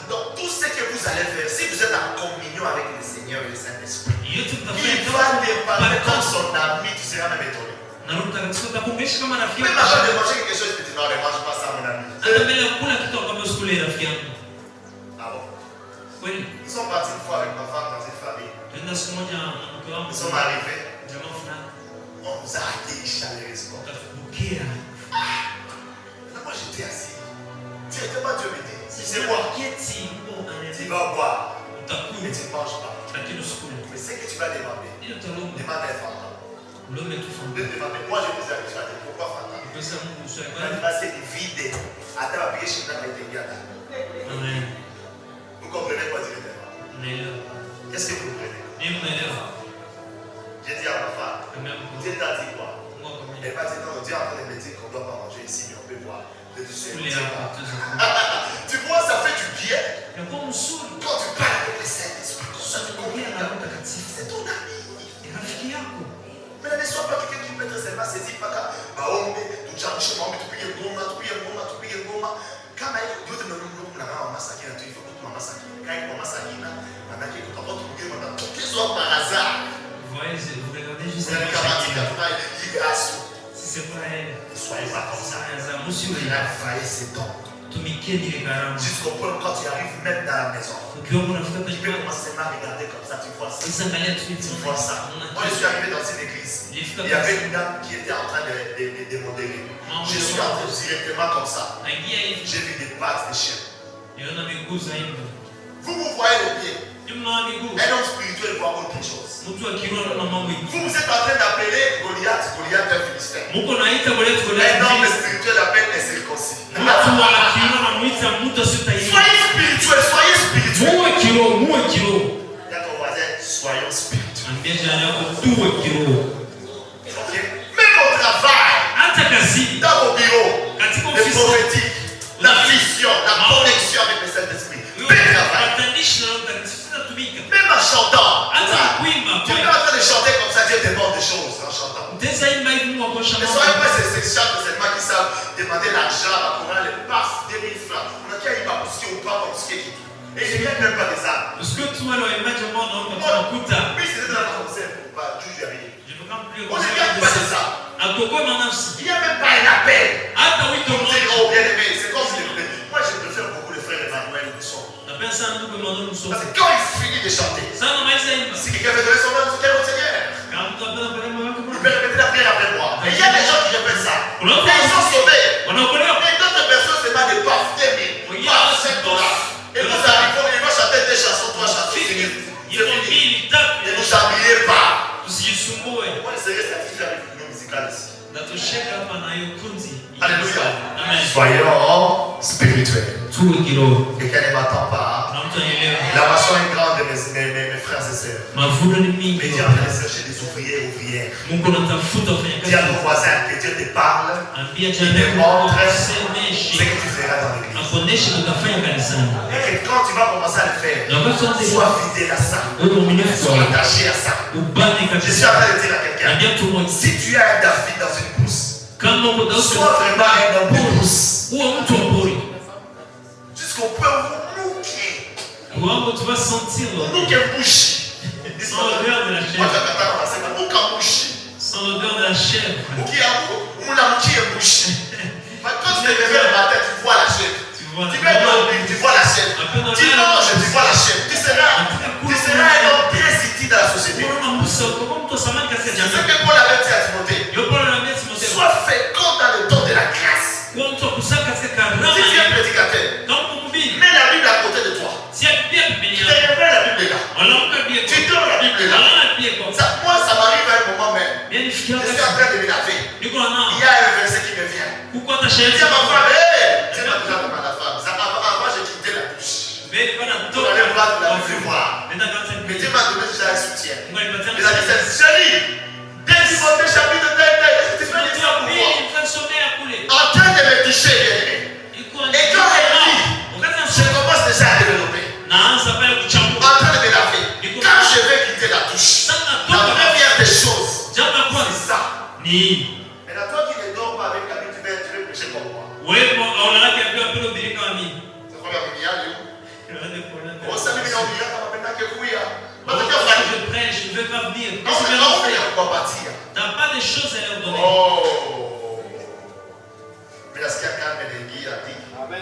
Donc tout ce que vous allez faire, si vous êtes en communion avec le Seigneur et le Saint-Esprit, il va te parler comme son ami, tu seras même étonné. Même avant de manger quelque chose, tu dis non, ne mange pas ça, mon ami. Ah bon? Ils sont partis une fois avec ma femme dans une famille. Ils sont arrivés. On nous a accueillis chaleureusement. Moi j'étais assis. Directement Dieu me dit, c'est moi. Tu vas boire. Et tu ne manges pas. Mais ce que tu vas demander, demande un fantôme. Moi je vous ai dit, pourquoi fantôme? Parce que c'est vide. Attends, la prière chez nous, vous comprenez quoi directement? Qu'est-ce que vous comprenez? J'ai dit à ma femme, Dieu t'a dit quoi? Elle m'a dit non, Dieu est en train de me dire qu'on ne doit pas manger ici, mais on peut boire. Tu vois, ça fait du bien. Quand tu parles avec le Saint-Esprit, c'est ton ami. Mais ne sois pas quelqu'un qui peut être seulement saisi par la baombe, tu changes chez moi, tu payes goma. Quand tu dis maman Sakina, tu faut que maman Sakina, quand maman Sakina, maman qui est tout que soit par hasard. Vous regardez juste la si c'est pas elle, soyez pas comme ça. Il a failli ses dons. Jusqu'au point quand tu arrives même dans la maison, tu peux commencer à regarder comme ça, tu vois ça. Tu vois ça. Moi je suis arrivé dans une église. Il y avait une dame qui était en train de modérer. Je suis entré directement comme ça. J'ai vu des pattes de chien. Vous voyez les pieds. Un homme spirituel voit autre chose. Vous êtes en train d'appeler Goliath un Philistin. Un homme spirituel appelle un circoncis. Soyez spirituel, soyez spirituel. Là, ton voisin, soyons spirituels. Okay? Même au travail, dans vos bureaux, le prophétique, la vision, la connexion avec le Saint-Esprit. Même en chantant, tu es en train de chanter comme ça, Dieu demande des choses en chantant. Ne soyez pas ces chants seulement qui savent demander l'argent, la couronne, les passes, 2000 francs. On a qui a eu ma bousquet ou pas bousquet. Et je ne gagne même pas des âmes. Oui, c'était dans la concert, je vais arriver. On ne gagne pas des âmes. Il n'y a même pas un appel. Pour dire, oh bien aimé, c'est comme si moi je préfère beaucoup le frère Emmanuel Mousson. Parce que quand il finit de chanter, si quelqu'un veut donner son nom au Seigneur, il peut répéter la prière après moi. Et il y a des gens qui répètent ça. Et ils sont sauvés. Et d'autres personnes, c'est pas des paf, 2000, paf, 5 $. Et vous arrivez, il va chanter des chansons, 3 chansons. C'est fini. Ne vous habillez pas. Moi, le Seigneur satisfait avec une musicale ici. Alléluia. Soyons spirituels. Quelqu'un ne m'attend pas. La mission est grande, mes frères et sœurs. Mais Dieu est en train de chercher des ouvriers et ouvrières. Dis à ton voisin que Dieu te parle. Il te montre ce que tu feras dans l'église. Et que quand tu vas commencer à le faire, sois fidèle à ça. Sois attaché à ça. Je suis en train de dire à quelqu'un, si tu as un David dans une pousse, sois vraiment un homme de pousse. Jusqu'au point où vous mouquez. Mouquez bouche. Sans l'odeur de la chèvre. Sans l'odeur de la chèvre. Quand tu te réveilles le matin, tu vois la chèvre. Tu vois la chèvre. Tu manges, tu vois la chèvre. Tu seras un homme très utile dans la société. C'est ce que Paul avait dit à Timothée. Sois fécond dans le don de la grâce. Si tu es prédicateur, mets la Bible à côté de toi. Tu te réveilles la Bible là. Tu dors la Bible là. Moi, ça m'arrive à un moment même. Je suis en train de me laver. Il y a un verset qui me vient. Je dis à ma femme, tu m'as déjà demandé à la femme. Avant, j'ai quitté la douche. Pour aller voir de la voir. Mais Dieu m'a donné déjà un soutien. Il a dit, chérie, dès Timothée chapitre 2, tu fais des fois pour moi. En train de me toucher, et quand elle lit, je commence déjà à développer. En train de me laver. Quand je vais quitter la douche, la première des choses, c'est ça. Mais la toi qui les donne, Je prêche, je ne veux pas venir. T'as pas de choses à leur donner. Amen.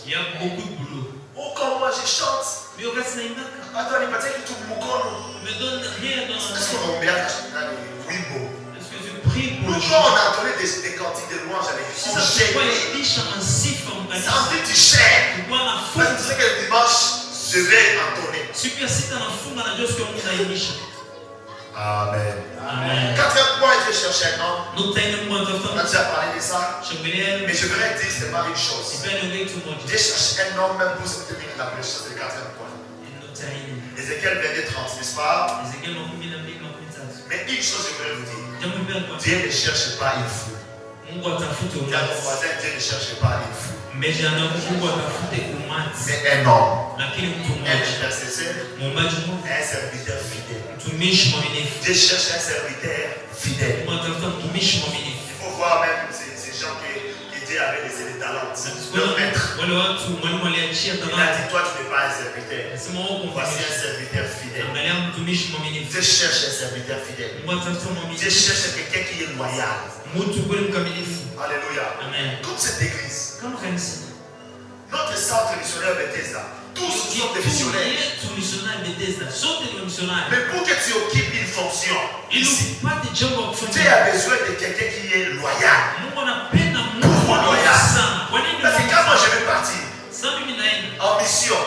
Il y a beaucoup de boulot. Oh, comme moi je chante. Mais au reste, il Attends, il paraît que tout le monde me donne rien dans est-ce qu'on a bien acheté là les Wimbo? Est-ce que je prie pour Nous, le quand on a donné des cantiques de louanges avec si ça se voit, il dit ça en siffle, en ça en dit tu cherches. tu vois la Parce que tu foule. sais que le dimanche, je vais entonner. Super si t'as la foule, on a juste comme on a émis. Amen. Amen. Quatrième point, je cherche un homme. Nous t'aimons moins de On a temps. déjà parlé de ça. Je me lève. Mais je voudrais dire seulement une Il chose. peut nous tout le monde. Dieu cherche un homme même pour se tenir la prêche. C'est le quatrième point. Il nous taille. Ézéchiel 22:30, n'est-ce pas? Ezekiel m'a mis la Bible en message. Mais une chose, je voudrais vous dire. Jambo mbele kwa. Dieu ne cherche pas une fou. Mungu atafuta Dis à ton umati. voisin, Dieu ne cherche pas une fou. Mejana Mungu atafuta umati. Mais un homme, Lakini mtu un mmoja. intercesseur, Muombaji Mungu. un serviteur fidèle. Mtumishi mwaminifu. Dieu cherche un serviteur fidèle. Mungu atafuta mtumishi mwaminifu. Il faut voir même ces gens que Dieu avait laissé des talents. Leur maître. Wale watu mwalimu aliachia Il a talanta. dit, toi tu n'es pas un serviteur. Nasema wao Voici un kumfanyisha. serviteur fidèle. Angalia mtumishi mwaminifu. Dieu cherche un serviteur fidèle. Mungu atafuta Dieu mwaminifu. cherche quelqu'un qui est loyal. Mtu kweli mkamilifu. Alléluia. Amen. Comme cette église, Kama kanisa. notre centre missionnaire Bethesda, tous sont des missionnaires. Yetu missionari Bethesda. Sote ni missionari. Mais pour que tu occupes une fonction ici, Ili upate jambo la tu kufanya. as besoin de quelqu'un qui est loyal. Mungu anapenda Mungu Pourquoi loyal? sana. Kwa nini? Parce que quand moi je vais partir Sasa mimi naenda. en mission,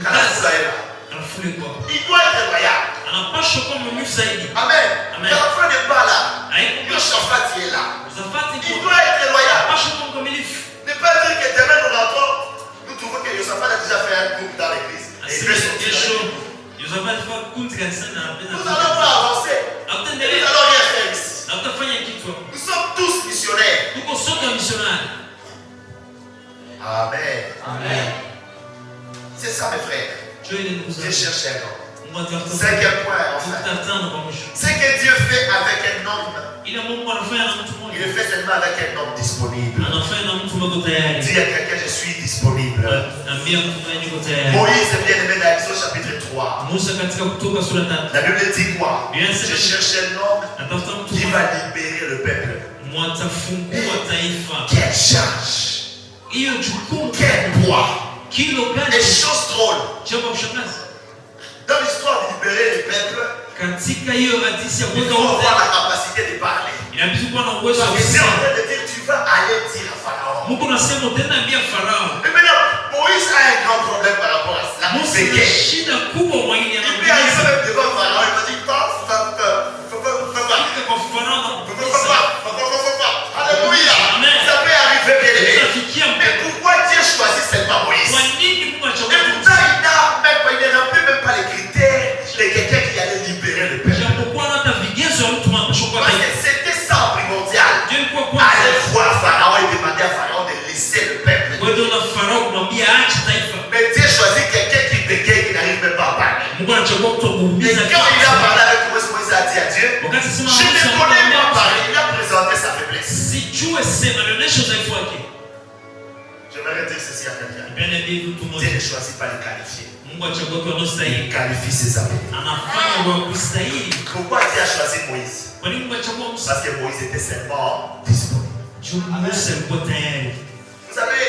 Kanafula est là. Anafule kwa. Il doit être loyal. Anapaswa kuwa mwaminifu zaidi. Amen. Amen. Kanafula n'est pas là. Haiko Le chauffeur est là. Josafati Il kwa. doit être loyal. Anapaswa kuwa mkamilifu. Ne pas dire que demain nous rentrons, nous trouvons que Josaphat a déjà fait un groupe dans l'église. Et il veut sortir. Kesho Josafati kwa kundi kanisani na anapenda. Nous n'allons pas avancer. Nous Hataendelea. n'allons rien faire ici. Hatafanya kitu hapo. Nous sommes tous missionnaires. Tuko sote missionari. Amen. Amen. C'est ça mes frères. Joe ile ndugu Dieu zangu. cherche un homme. Mungu atafuta. Cinquième point, enfin. Tutatana kwa mwisho. Ce que Dieu fait avec un homme, Ile Mungu anafanya na mtu il mmoja. le fait seulement avec un homme disponible. Anafanya na mtu mmoja tayari. Dis à quelqu'un, je suis disponible. Ambia mtu mmoja yuko tayari. Moïse est bien aimé dans Exode chapitre 3. Musa katika Kutoka sura 3. La Bible dit quoi? Bien, Je c'est- cherche un homme Atafuta mtu qui mmoja. va libérer le peuple. Mwatafungua taifa. Quelle charge! Hiyo jukumu Quel poids! kilo Des gani? choses drôles. Jambo la kushangaza. Dans l'histoire de libérer le peuple, Katika hiyo hadisi ya il kuweka faut avoir wote la capacité de parler. inabidi kuwa na uwezo wa Parce que c'est en kusema. train de dire, tu vas aller dire à Pharaon. Mungu anasema tena ambia Farao. Et maintenant, Moïse a un grand problème par rapport à cela. Musa ana C'est shida kubwa mwa ile il peut arriver même devant Pharaon, il va dire, fais pas. Fika kwa Farao na Alléluia. Amen. Ça peut arriver bien aimé. Utafikia Mais pourquoi Dieu choisit seulement Moïse? kwa nini Mungu Et anachagua pourtant, il ne remplit même pas les critères de quelqu'un qui allait libérer le peuple. japokuwa hata vigezo ya mtu anapaswa kuwa Parce taifa. que c'était ça primordial. Je ilikuwa Aller kwanza. voir Pharaon et demander à Pharaon de laisser le peuple. Kwa hiyo na Farao kumwambia acha taifa. Mais Dieu choisit quelqu'un qui bégaye, qui n'arrive même pas à parler. Mungu anachagua mtu wa Et kuhubiri. quand il a parlé avec Moïse, Moïse a dit à Dieu, Wakati sema je ne connais pas parler. Il a présenté sa faiblesse. sijue sema alionyesha udhaifu wake. J'aimerais dire ceci à quelqu'un. Nipende hivi mtu Dieu mmoja. ne choisit pas les qualifiés. Mungu achagua kwa Il wanaostahili. qualifie ses appelés. Anafanya kwa kustahili. Pourquoi Dieu a choisi Moïse? Kwa nini Mungu achagua Musa? Parce que Moïse était seulement disponible. Juu Musa alikuwa tayari. Vous savez,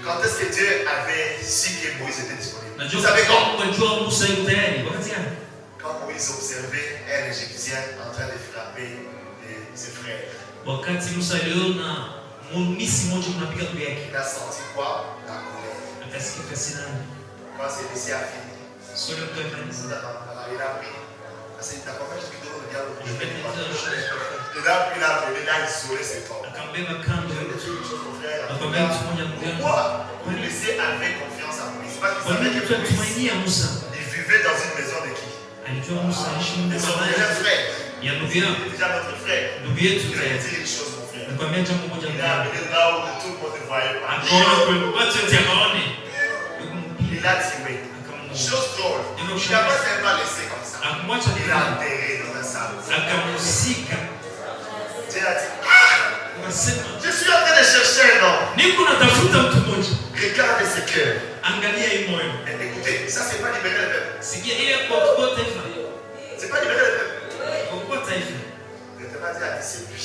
quand est-ce que Dieu avait su que Moïse était disponible? Najua Vous savez quand? Mungu alijua Musa yuko tayari. Wakati gani? Quand Moïse observait un Égyptien en train de frapper ses frères. Wakati Musa aliona Misri mmoja mnapiga ndugu yake. Il a senti quoi? La colère. Akasikia kasirani. Quand celui-ci a fini, Sio kwa kanisa. il a pris. C'est la première vidéo, regarde le Je vais te dire une chose. Il a pris la il a isolé ses corps. Akambeba kando. Akamwambia mtu mmoja ndugu yangu. Pourquoi vous laissez avec confiance à Moïse? Parce qu'il Kwa savait nini que Moïse, tunatumainia Musa? il vivait dans une maison de qui? Alijua Musa aishi De son nyumba frère. ya ndugu Il yako. est déjà notre frère. Ndugu yetu Je vais tayari. te dire une chose, mon frère. Nakwambia jambo moja Il ndugu est yangu. amené là où tout le monde ne voyait pas. Akaona kwa watu wote akaone. Il a tué. Chose drôle. Il n'a pas seulement laissé comme ça. Il a enterré dans un salle. Dieu a dit, je suis en train de chercher un homme. Regarde ce cœur. Écoutez, ça c'est pas libérer le peuple. C'est pas libérer le peuple. Je te pas dit à c'est lui.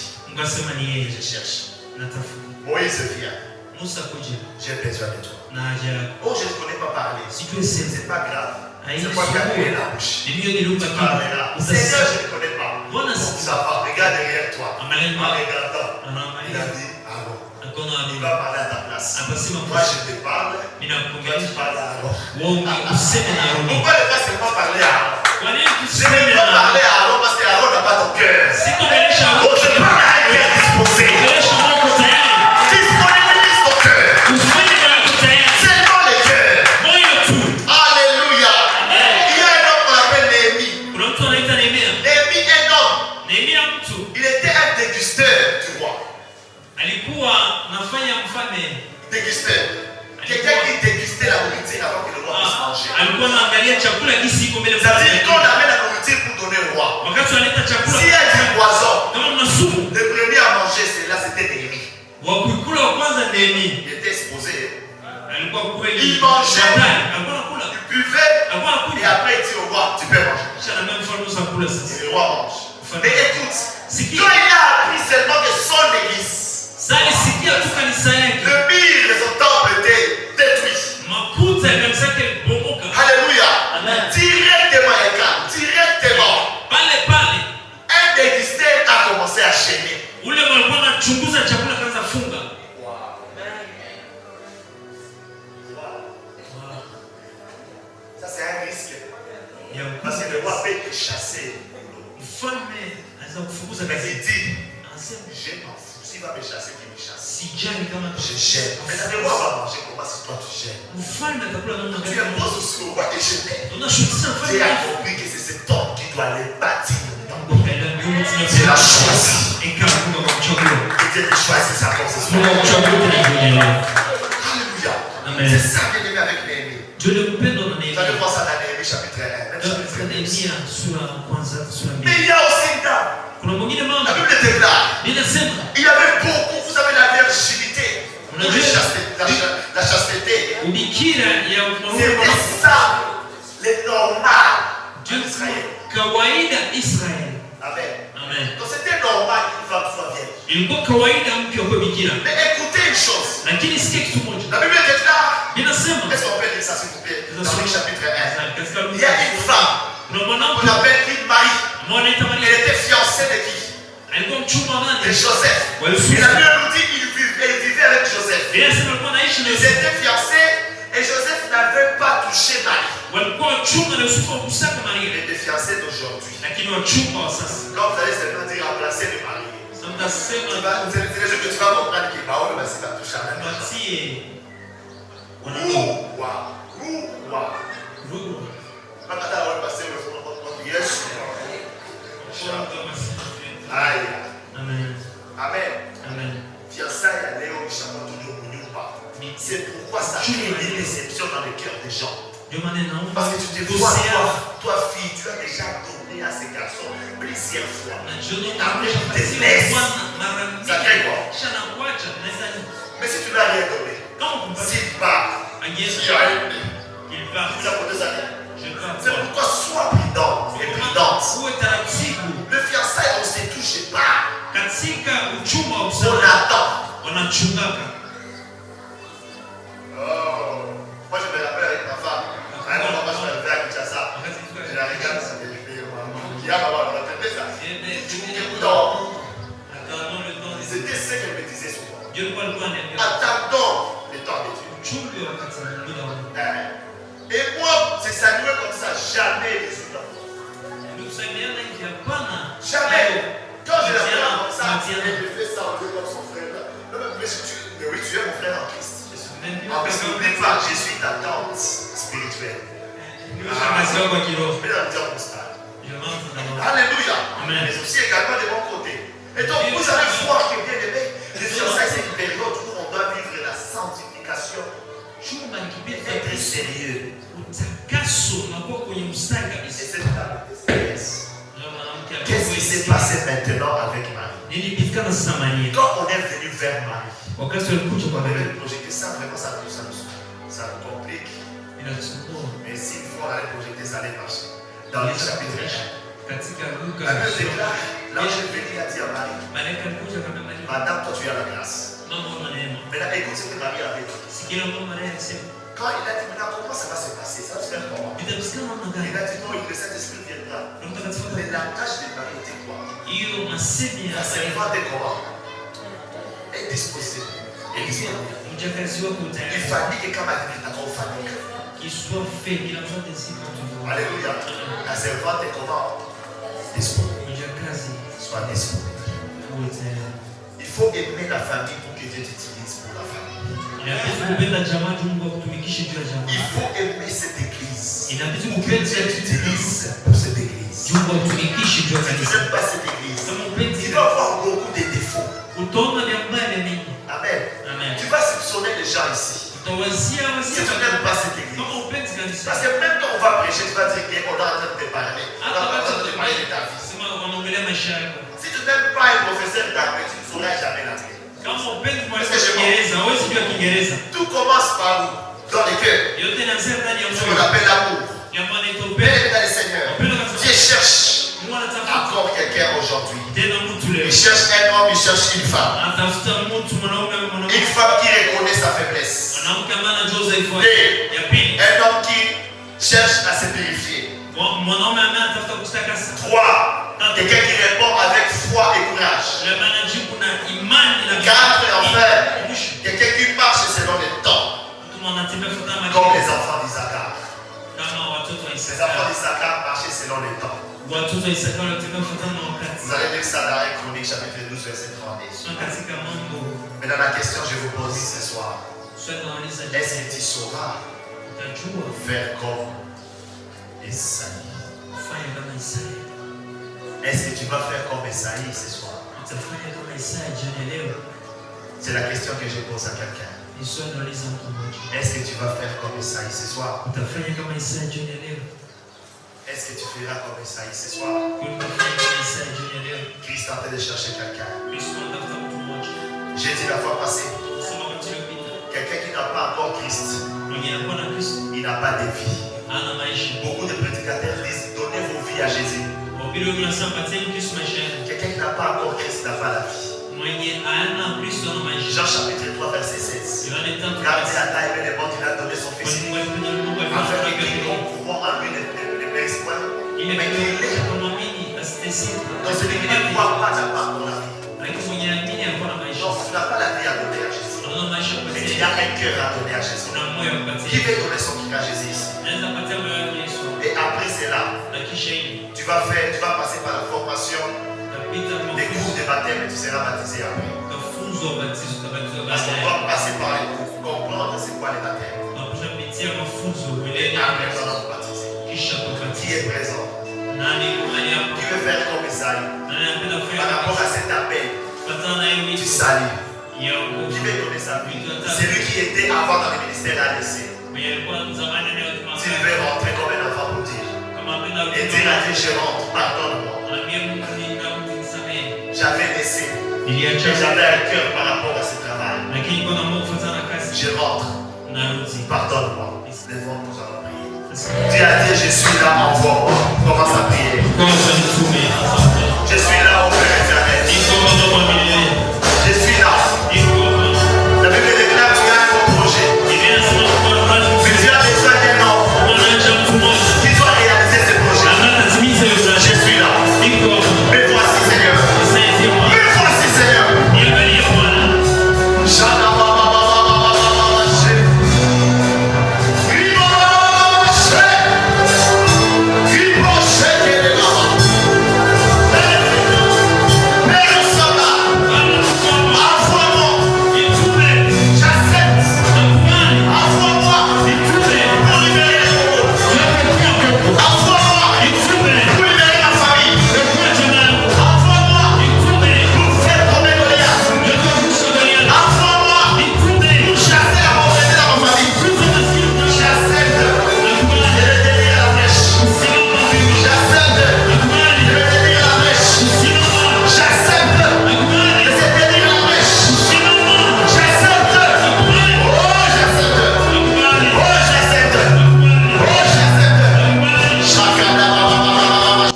Je cherche. Moïse vient. J'ai besoin de toi. Oh, je ne connais pas parler. C'est pas grave. C'est pas grave la bouche. Tu parleras. Seigneur, je ne connais pas. Donc ça va. Regarde derrière toi. En regardant. Il a dit, Aaron. Il va parler à ta place. Moi, je te parle. Toi, tu parles à Aaron. Pourquoi ne pas seulement parler à Aaron? Je ne veux pas parler à Aaron parce que Aaron n'a pas ton cœur. Oh, je parle à un cœur disposé. Disponibilise ton cœur. Seulement le cœur. Alléluia. Il y a un homme qu'on appelle Néhémie. Néhémie est un homme. Il était un dégusteur du roi. Dégusteur. Quelqu'un qui dégustait la nourriture avant que le roi puisse manger. C'est-à-dire qu'on amène la nourriture pour donner au roi. S'il y a du poison, le premier à manger, c'était Néhémie. Il était exposé. Il mangeait, il buvait, et après il dit au roi, tu peux manger. Et le roi mange. Mais écoute, quand il a appris seulement que son église, le mur de son temple était détruit. Alléluia. Directement. Un dégusteur a commencé à chaîner. Ça c'est un risque. Parce que le roi peut te chasser. Mais il dit, je m'en fous. S'il va me chasser, qu'il me chasse. Je gêne. Mais le roi va manger comment si toi tu gênes. Tu imposes aussi au roi de gêner. Tu as compris que c'est cet homme qui doit les bâtir. C'est la choisi. Et Dieu te choisit sa force ce soir. Alléluia. C'est ça qui est venu avec Néhémie. Tu allais voir ça dans Néhémie chapitre 1. Mais il y a aussi une dame. La Bible déclare. Il y avait beaucoup, vous avez la virginité, la chasteté. C'était ça, le normal d'Israël. Amen. Donc c'était normal qu'une femme soit vierge. Mais écoutez une chose. La Bible déclare. Est-ce qu'on peut dire ça s'il vous plaît? Dans le chapitre 1. Il y a une femme qu'on appelle une Marie. Elle était fiancée de qui? De Joseph. Et la Bible nous dit qu'il vivait avec Joseph. Ils étaient fiancés et Joseph n'avait pas touché Marie. Il était fiancé d'aujourd'hui. Donc vous allez seulement dire remplacer le mari. C'est le jour que tu vas comprendre que Baoul va toucher à Amen. Amen. Fiançailles à Léo, c'est pourquoi ça crée des déceptions dans le cœur des gens. Parce que tu te vois, toi fille, tu as déjà donné à ces garçons plusieurs fois. Après, tu te laisses. Ça crée quoi? Mais si tu n'as rien donné, s'il part, il va apporter sa vie. C'est pourquoi sois prudent et prudente. Le fiançailles, on ne se touche pas. On attend. Moi je me rappelle avec ma femme. Un moment, je me levais à Kinshasa. Je la regarde, ça me dit, on a fait ça. C'était ce qu'elle me disait souvent. Attendons le temps de Dieu. Et moi, c'est salué comme ça, jamais les autres. Jamais. Quand je la vois comme ça, elle me fait ça, on veut comme son frère. Mais oui, tu es mon frère en Christ. En plus, n'oublie pas, je suis ta tante spirituelle. Alléluia. Mais aussi également de mon côté. Et donc, vous allez voir que bien aimé, les fiançailles, c'est une période où on doit vivre la sanctification. Être sérieux. maintenant avec Marie? Quand on est venu vers Marie, on devait projeter ça, vraiment ça nous complique. Mais s'il faut aller projeter, ça allait marcher. Dans le chapitre 1, la Bible déclare, l'ange est venu a dit à Marie, Madame, toi tu as la grâce. Maintenant, écoute ce que Marie avait dit. Quand il a dit, maintenant, comment ça va se passer? Ça va se faire comment? Il a dit, non, le Saint-Esprit viendra. Le langage de Marie était quoi? La servante est comment? Est disposée. Il fallait que quand Marie est encore famille. Qu'il soit fait, qu'il a besoin de si quand tu vois. Alléluia. La servante est comment? Disponible. Sois disponible. Il faut aimer la famille pour que Dieu t'utilise pour la famille. Il faut aimer cette église. Pour que Dieu t'utilise pour cette église. Si tu n'aimes pas cette église, tu vas avoir beaucoup de défauts. Amen. Tu vas soupçonner les gens ici. Si tu n'aimes pas cette église. Parce que même quand on va prêcher, tu vas dire qu'on est en train de te parler. On est en train de te parler de ta vie. Si tu n'aimes pas un professeur d'armée, tu ne sauras jamais l'entrer. Tout commence par où? Dans les cœurs. Ce qu'on appelle l'amour. Bien dans le Seigneur. Dieu cherche encore quelqu'un aujourd'hui. Il cherche un homme, il cherche une femme. Une femme qui reconnaît sa faiblesse. Et un homme qui cherche à se purifier. 3. Quelqu'un qui répond avec foi et courage. 4. Enfin, quelqu'un qui marche selon le temps. Comme les enfants d'Isaacar. Les enfants d'Isaacar marchaient selon le temps. Vous allez lire ça dans 1 Chronique chapitre 12 verset 30. Mais dans la question que je vous pose ce soir, est-ce que tu sauras faire comme Esaïe? Est-ce que tu vas faire comme Esaïe ce soir? C'est la question que je pose à quelqu'un. Est-ce que tu vas faire comme Esaïe ce soir? Est-ce que tu feras comme Esaïe ce soir? Christ est en train de chercher quelqu'un. J'ai dit la fois passée, quelqu'un qui n'a pas encore Christ, il n'a pas de vie. Beaucoup de prédicateurs disent donnez vos vies à Jésus. Quelqu'un qui n'a pas encore Christ n'a pas la vie. Jean chapitre 3 verset 16. Car Dieu a aimé le monde, il a donné son fils afin que quiconque croit en lui ne périsse point, mais qu'il est. Donc celui qui ne croit pas n'a pas encore la vie. Donc tu n'as pas la vie à donner à Jésus. Mais il y a un cœur à donner à Jésus. Qui veut donner son cœur à Jésus ici? Et après cela, tu vas passer par la formation des cours de baptême et tu seras baptisé après. Parce qu'on va passer par les cours, comprendre c'est quoi les baptêmes. Et après on va nous baptiser. Qui est présent? Qui veut faire comme Esaïe? Par rapport à cet appel, tu salues. Qui veut donner sa vie? C'est lui qui était avant dans le ministère à laisser. S'il veut rentrer comme un enfant pour dire et dire à Dieu je rentre, pardonne-moi. J'avais laissé et j'avais un cœur par rapport à ce travail. Je rentre, pardonne-moi. Lèvons-nous à prier. Dis à Dieu je suis là, envoie-moi. Commence à prier.